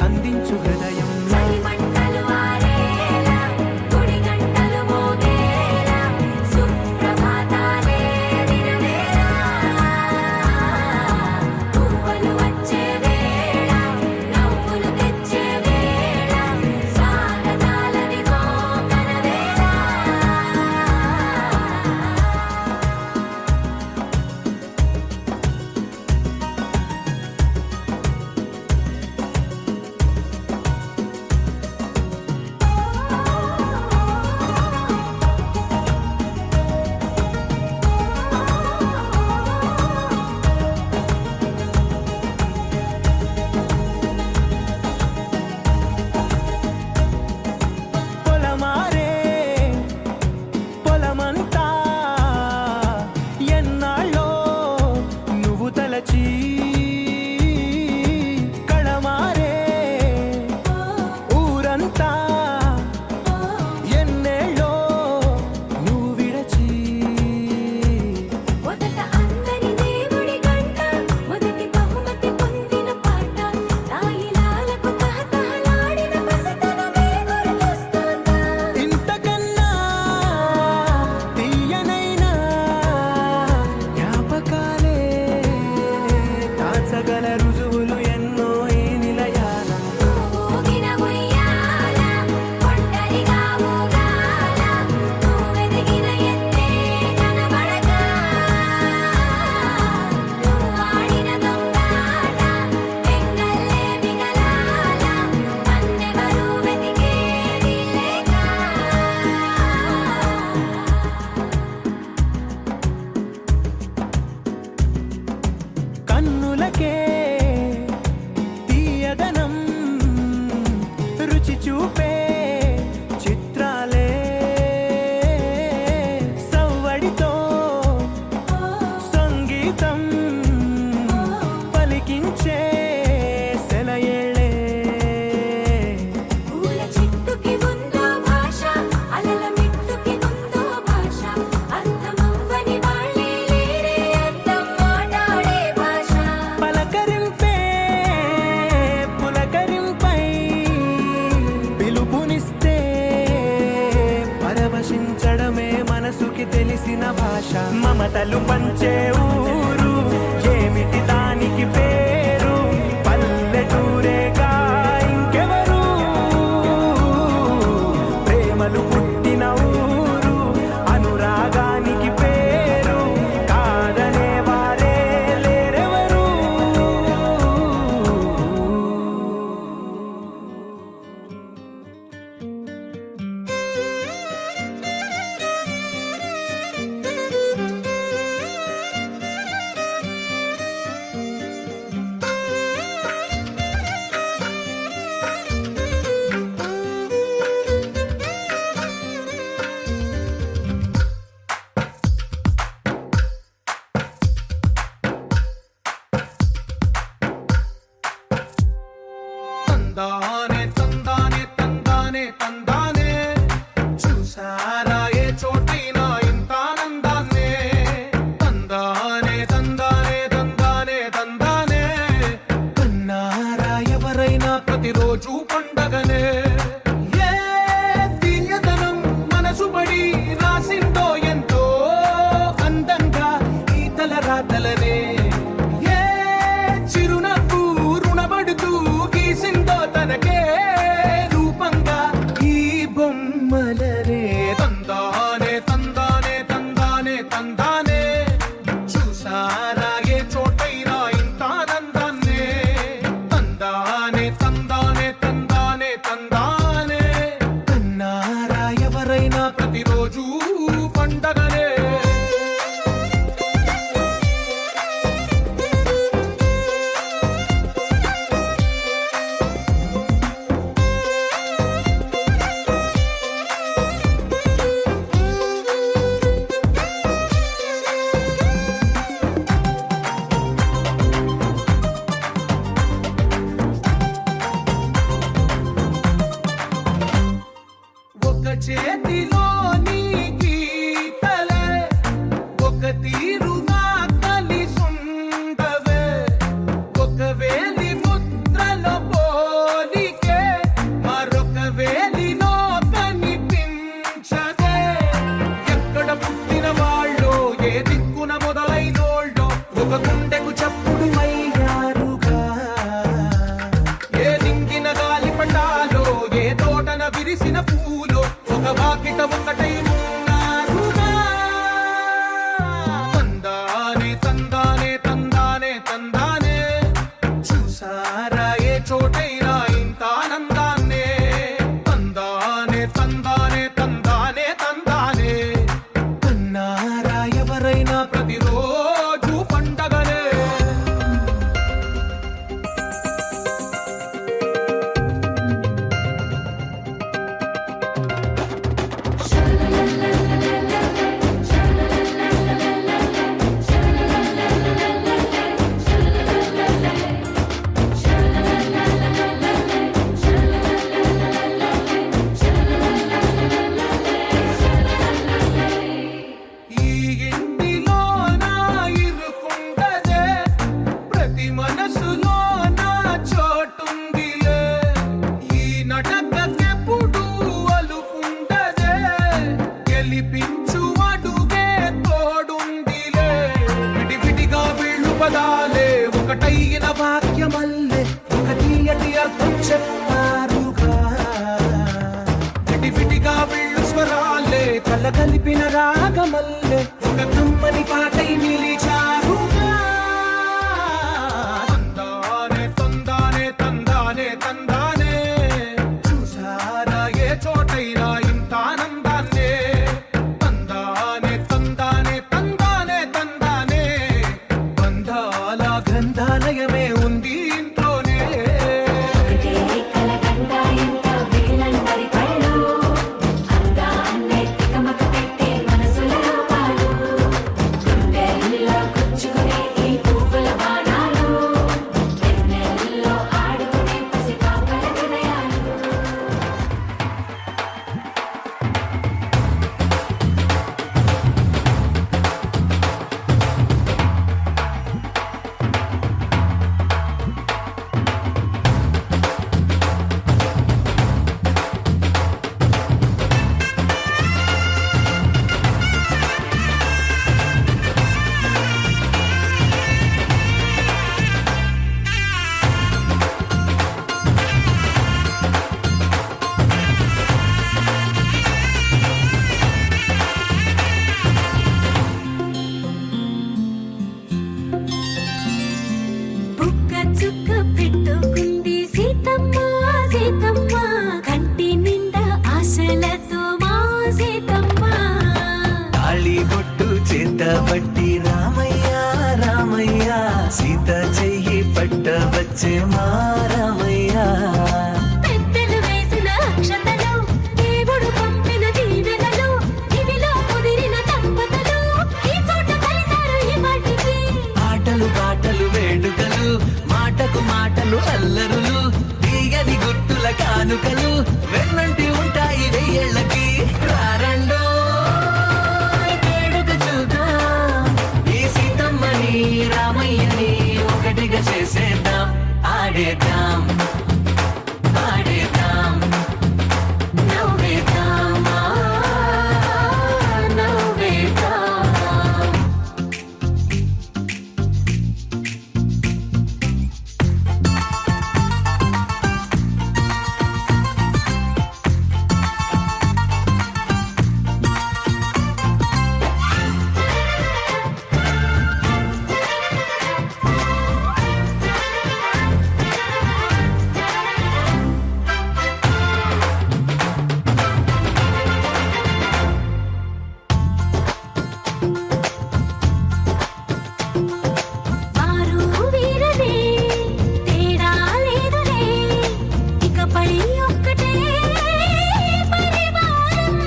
చూపే చిత్రాలే సవ్వడితో సంగీతం పలికించే సెలయేళ్ళే పూల చెట్టుకి ఉందో భాష అలల మిట్టుకి ఉందో భాష అర్థమవ్వని వాళ్ళే లేరే అర్థం మాట్లాడే భాష పలకరింపే పులకరింపై పిలుపునిస్తే పరవశించడమే మనసుకి తెలిసిన భాష మమతలు పంచే ఊరు ఏమిటి దానికి పేరు పల్లెటూరేగా ఇంకెవరు ప్రేమలు పుట్టిన ఊరు అనురాగానికి పేరు కాదనే వారే లేరెవరు తందానే తందానే తందానే తందానే చూసారా ఏ చోటైనా ఇంత ఆనందాన్నే తందానే తందానే తందానే తందానే కన్నారా ఎవరైనా ప్రతిరోజు పండగనే ఏ తీయదనం మనసు పడి రాసిందో ఎంతో అందంగా ఈ తల రాతలనే ఏ చిరునవ్వు రుణపడుతూ గీసిందో తనకే రూపంగా ఈ బొమ్మలనే తందానే తందానే తందానే తందానే చూసారా ఏ చోటైనా ఇంత ఆనందాన్నే తందానే తందానే తందానే తందానే కన్నారా ఎవరైనా ప్రతిరోజు పండగనే ఒక చేతిలో నీ గీతలే ఒక తీరుగా కలిసుండవే ఒక వేలి ముద్రలో పోలికే మరొక వేలిలో కనిపించదే ఎక్కడ పుట్టిన వాళ్ళో ఏ దిక్కున మొదలైనోళ్ళో ఒక గుండెకు చప్పుడు అయ్యారుగా ఏ దింగిన గాలి పటాలో ఏ తోటన విరిసిన పూలో ఒక వాకిట ఒకటై ఉన్నారుగా తందానే తందానే తందానే తందానే చూసారా ఏ చోటైనా ఇంత ఆనందాన్నే తందానే తందానే తందానే తందానే కన్నారా ఎవరైనా ప్రతిరోజు పండగనే ఈ ఇంటిలో నా ఇరుకుండదే ప్రతి మనసులో నా చోటుందిలే ఈ నటకెప్పుడు అలుకుండదే గెలిపించు అడుగే తోడుందిలే విడివిడిగా వీళ్ళు పదాలే ఒకటైన వాక్యమల్లే ఒక తీయటి అర్థం చెప్పారుగా విడివిడిగా వీళ్ళు స్వరాలే కల కలిపిన రాగమల్లే ఒక కమ్మని పాటై నిలిచారుగా తందానే తందానే తందానే తందానే చూసారా ఏ చోటైనా ఇంత ఆనందాన్నే తందానే తందానే తందానే తందానే బంధాల గ్రంథాలయమే ఉంది ఇంట్లోనే కలగంట ఎంత వీళ్ళ పట్టబట్టి రామయ్య రామయ్య సీత చెయ్యి పట్టవచ్చే మా రామయ్య పెద్దలు వేసిన అక్షతలు దేవుడు పంపిన దీవెనలు ఇవిలో కుదిరిన దంపతులు ఈ చోట కలిసారు ఈ వాటికి ఆటలు పాటలు వేడుకలు మాటకు మాటలు అల్లరులు తీయని గుట్టుల కానుకలు వెన్నంటి ఉంటాయి వెయ్యేళ్ళకి రారండో వేడుక చూద్దాం ఈ సీతమ్మని రామయ్యని ఒకటిగా చేసేద్దాం ఆడేద్దాం ఆడేద్దాం నవ్వేద్దాం నవ్వేద్దాం వారు వీరనే తేడా లేదులే ఇకపై ఒక్కటే పరివారం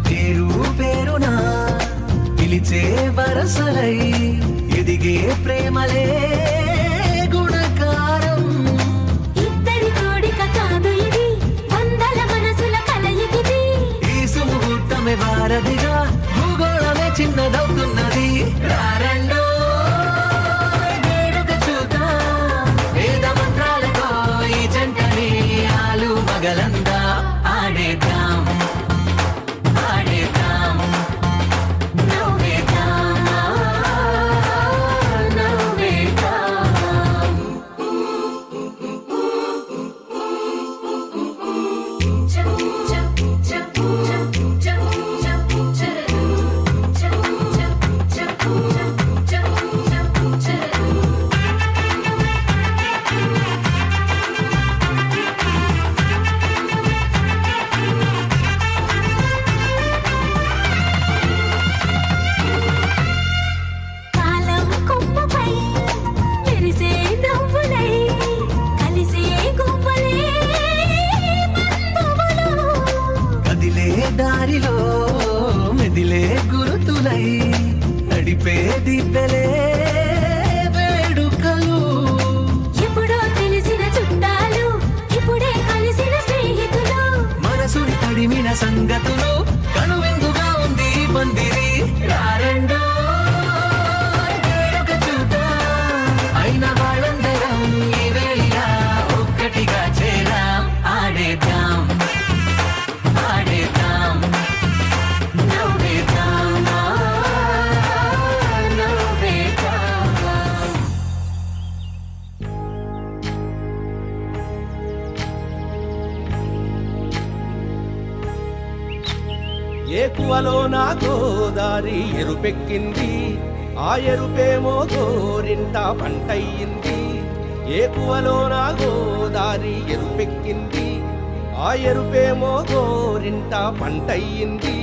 పేరు పేరునా పిలిచే వరసలై ఎదిగే ప్రేమలే గుణకారం ఇద్దరి కోడిక కాదు ఇది వందల మనసుల కలయికిది ఈ సుముహూర్తమే వారధిగా భూగోళమే చిన్నదవుతున్నది రారండో వేడుక చూద్దాం వేద మంత్రాలతో ఈ జంటని ఆలు మగలందా ఆడేద్దాం ఆడేద్దాం నవ్వేద్దాం నవ్వేద్దాం కాలం కొమ్మపై మెరిసే నవ్వులై కలిసే గువ్వలే బంధువులు కదిలే దారిలో మెదిలే గురుతులై నడిపే దివ్యలే వేడుకలు ఎప్పుడో తెలిసిన చుట్టాలు ఇప్పుడే కలిసిన స్నేహితులు మనసుని తడిమిన సంగతులు కనువిందుగా ఉంది ఈ పందిరి రారండో వేడుక చూద్దాం అయిన వాళ్ళందరం ఈ వేళ ఒక్కటిగా చేరాం ఆడేద్దాం ఆడేద్దాం నవ్వేద్దాం నవ్వేద్దాం ఏకువలో నా గోదారి ఎరుపెక్కింది ఆ ఎరుపేమో గోరింట పంటయ్యింది ఏకువలో నా గోదారి ఎరుపెక్కింది ఆ ఎరుపేమో గోరింట పంటయ్యింది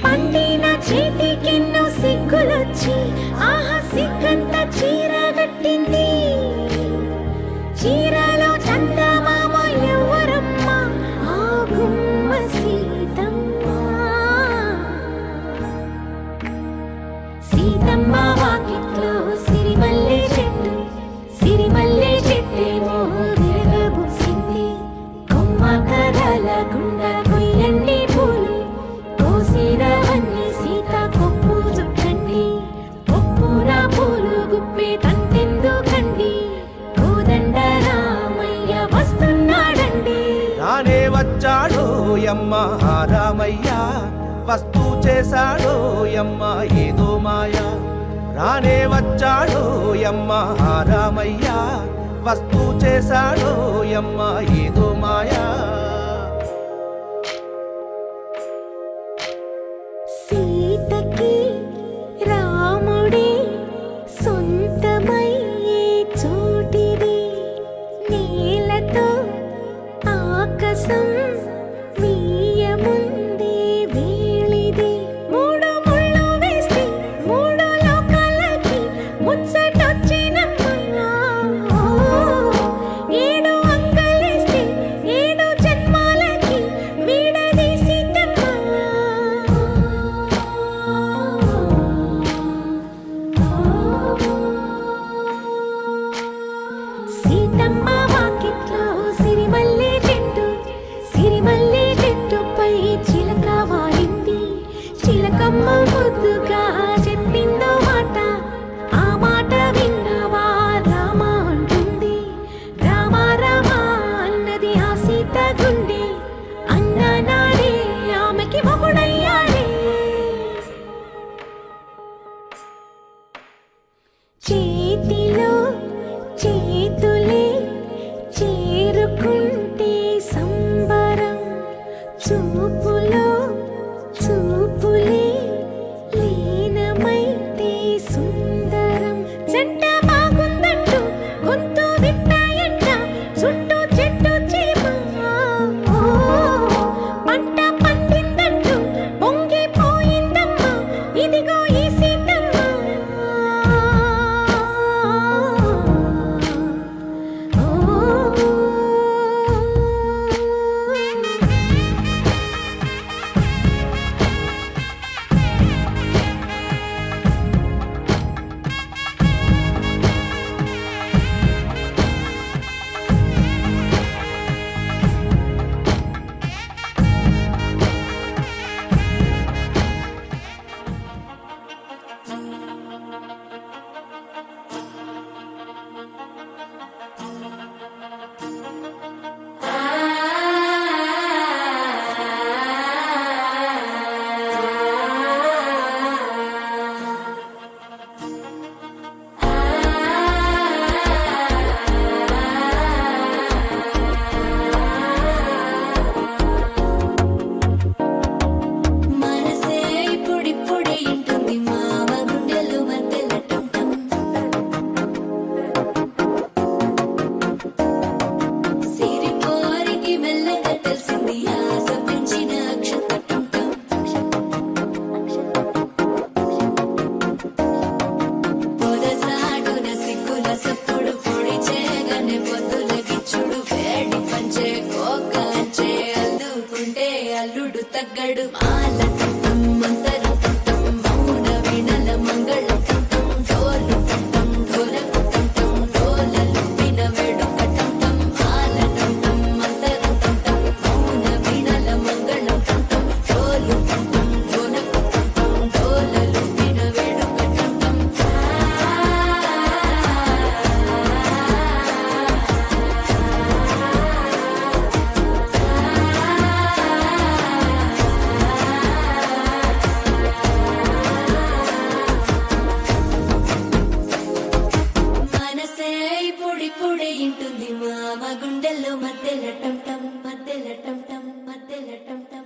పండిన చేతికెన్నో సిగ్గులొచ్చి ఆహా సిగ్గంత చీర కట్టింది చీరలో చందమామ ఎవరమ్మ ఆ గుమ్మ సీతమ్మ సీతమ్మ వాకిట్లో సిరిమల్లె చెట్టేమో విరగబూసింది కొమ్మ కదల గుండా కొయ్యండి పూలు కోసిరవన్నీ సీత కొప్పు చుట్టండి కొప్పున పూలు గుప్పే తంతెందుకండి కోదండ రామయ్య వస్తున్నాడండి రానే వచ్చాడో యమ్మ ఆ రామయ్య వస్తూ చేశాడో యమ్మ ఏదో మాయ రానే వచ్చాడో యమ్మ ఆ రామయ్య వస్తూ చేశాడో యమ్మ ఏదో మాయా సీతకి రాముడే సొంతమయ్యే చోటిది నేలతో ఆకాశం వీయముందే వేళిది మూడు ముళ్ళు వేస్తే చేరుకుంటే సంబరం చూపులో చూపులే లీనమైతే సుందరం జంట బాగుందంటూ గొంతు విప్పాయంట చుట్టూ చెట్టు చీమ పంట పండిందంటూ పొంగిపోయిందమ్మా ఇదిగో ఈ సీతమ్మ మనసే ఇప్పుడిప్పుడే ఇంటుంది మామ గుండెలు మధ్యల టంటం సిరిపోరికి మెల్లగా తెలిసింది ఆశ పెంచిన అక్షత టంటం పొదసాటున సిగ్గుల సప్పుడు పొడి చేయగానే పొద్దుల గిచ్చుడు వేడి పంచే కోక అంచే అల్లుకుంటే అల్లుడు తగ్గడు మాల టంటం మంతరం టంటం మౌన వీణల మంగళం టంటం డోలు టంటం ఢోలకు టంటం డోలలు విన వేడుక టంటం మాల టంటం మంతరం టంటం మౌన వీణల మంగళం టంటం డోలు టంటం ఢోలకు టంటం డోలలు విన వేడుక టంటం మనసే ఇప్పుడిప్పుడే ఇంటుంది మామ గుండెల్లో మధ్యల టంటం మధ్యల టంటం మధ్యల టంటం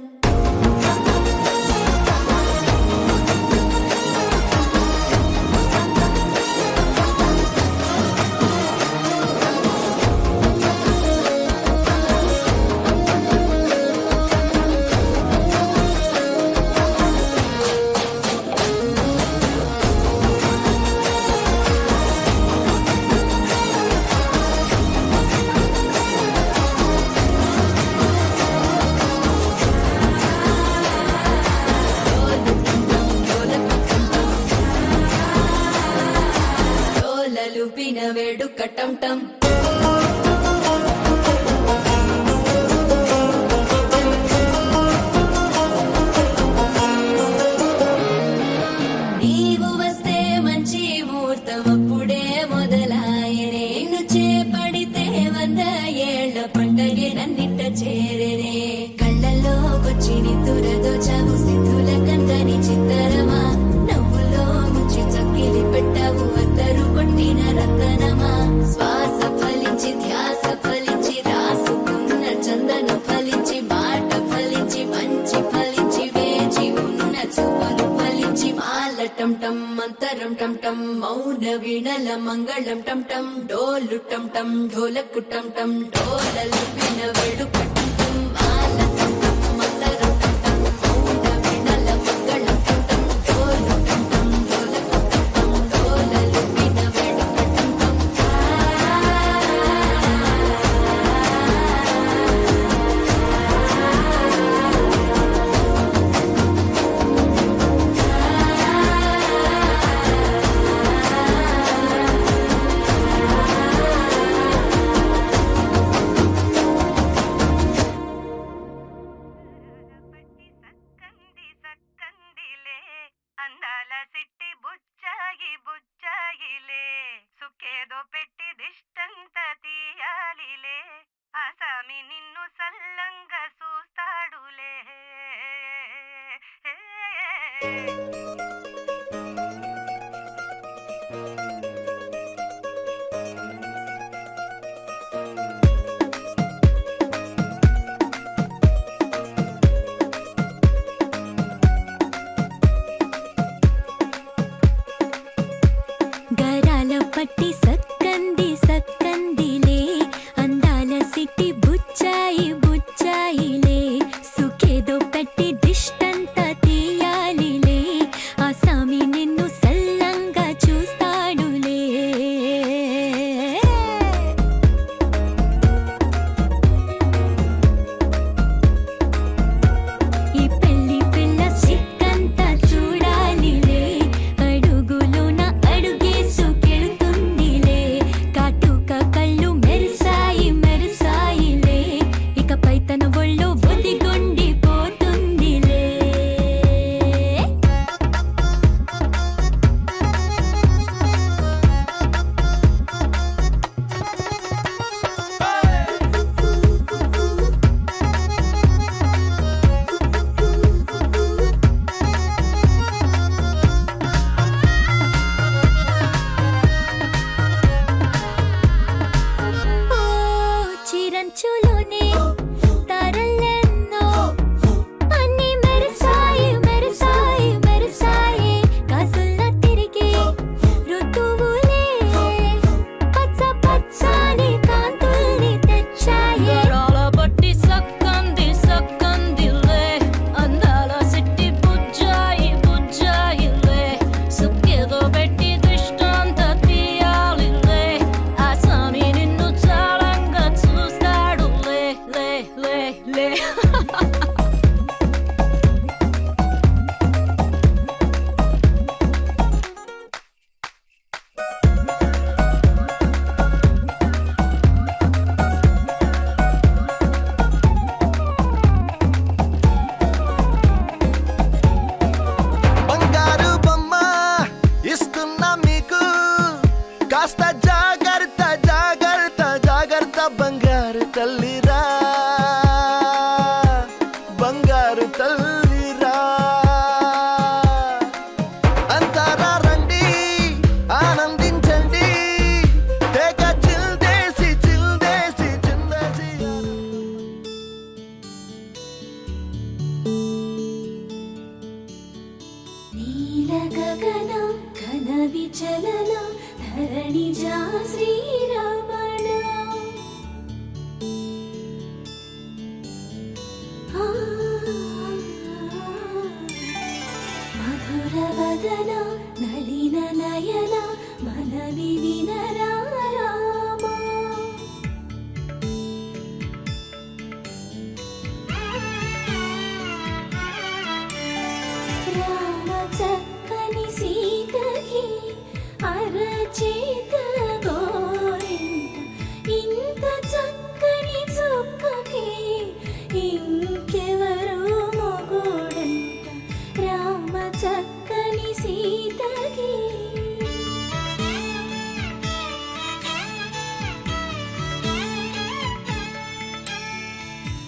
డోలలు పిన వేడుక టంటం నీవు వస్తే మంచి ముహూర్తం అప్పుడే మొదలాయనే నిన్ను చేపడితే 100 ఏళ్ల పండగే నన్నిట్ట చేరేనే కళ్ళల్లోకొచ్చి నిద్దురదో చావు సిద్ధుల కందని చిత్తరమా నవ్వులో ముంచి చక్కిలి పెట్టావు అద్దరు కొట్టిన రతనమా శ్వాస ఫలించి ధ్యాస ఫలించి రాసుకున్న చందన ఫలించి మాట ఫలించి మంచి ఫలించి వేచి ఉన్న చూపులు ఫలించి మాల టంటం మంతరం టంటం మౌన వీణల మంగళం టంటం డోలు టంటం ఢోలకు టంటం డోలలు విన వేడుక టంటం మాల టంటం మంతరం టంటం మౌన వీణల మంగళం టంటం డోలు టంటం ఢోలకు టంటం డోలలు విన వేడుక టంటం బుచ్చాయి బుచ్చాయిలే సుఖేదో పెట్టి దిష్టంతా తీయాలిలే ఆ సామి నిన్ను సల్లంగా చూస్తాడులే ఈ పెళ్లి పిల్ల సిక్కంతా చూడాలిలే అడుగులోన అడుగేసుకెళ్తుందిలే కాటుక కళ్ళు మెరిసాయి మెరిసాయిలే ఇకపై తన ఒళ్ళు ఒదిగొండిపోతుందిలే ఓ చిరంచులోనే తారలెన్నో అన్ని మెరిసాయి మెరిసాయి మెరిసాయి కాసుల్లా తిరిగి ఋతువులే పచ్చ పచ్చని కాంతుల్ని తెచ్చాయి బట్టి సక్కంది సక్కందిలే అందాల సిట్టి బుజ్జాయి బుజ్జాయిలే సుక్కేదో పెట్టి దిష్టంత తీయాలిలే ఆ సామి నిన్ను చాలంగా చూస్తాడులే లే లే లే బంగారు బొమ్మ ఇస్తున్నా మీకు కాస్త జాగ్రత్త జాగ్రత్త జాగ్రత్త బంగారు తల్లిరా బంగారు తల్లిరా అంతారా రండి ఆనందించండి తెగ చిల్దేసి చిల్దేసి చిందేసి నీల గగన ఘన విచలన ధరణి జా శ్రీరమణ ఆ, మధుర వదన నళిన నయన మనవి వినరా రామా రామ చక్కని సీతకి అరచేత గోరింట ఇంత చక్కని చుక్కకి ఇంకెవరు మొగుడంట రామ చక్కని సీతకి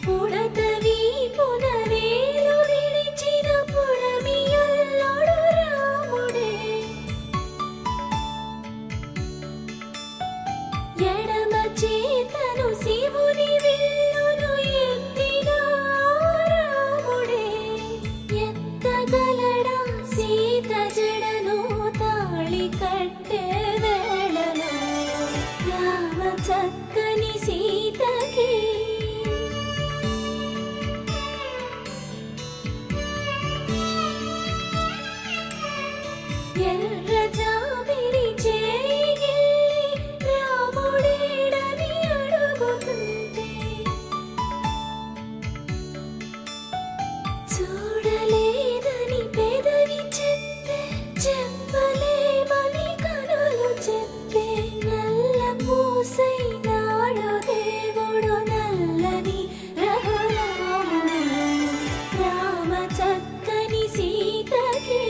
పుడత వీపున వేలు విడిచిన పుడమియల్లోడు రాముడే ఎడమ చేతను శివుని విల్లును ఎత్తిన రాముడే ఎత్తగలడా సీత జడను తాళి కట్టే వేళలో రామ చక్కని సీతకి ఎర్ర జాబిలి చేయి రాముడేడని అడుగుతుంటే చూడలేదని పెదవి చెప్పే చెప్పలేమని కనులు చెప్పే నల్ల పూసై నాడు దేవుడు నల్లని రఘురాముడు రామ చక్కని సీతకి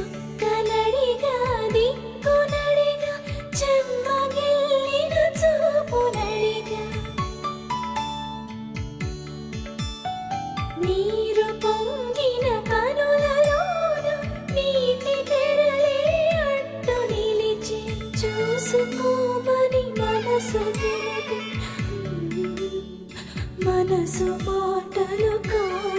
చుక్కనడిగా దిక్కునడిగా చెమ్మగిల్లిన చూపునడిగా నీరు పొంగిన కనులలోన నీటి తెరలే అడ్డు నిలిచి చూసుకోమని మనసు తెలుగు మనసు మాటలు కాదు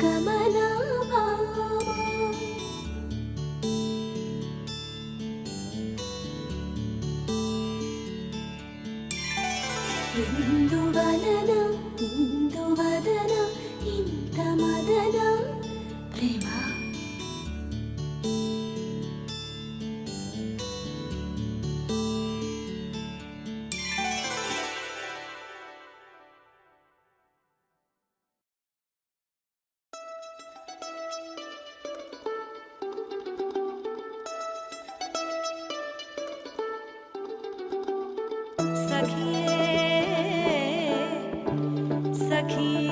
గమన ఇందువలన ఇందువదన ఇంత మదన ప్రేమ सखिए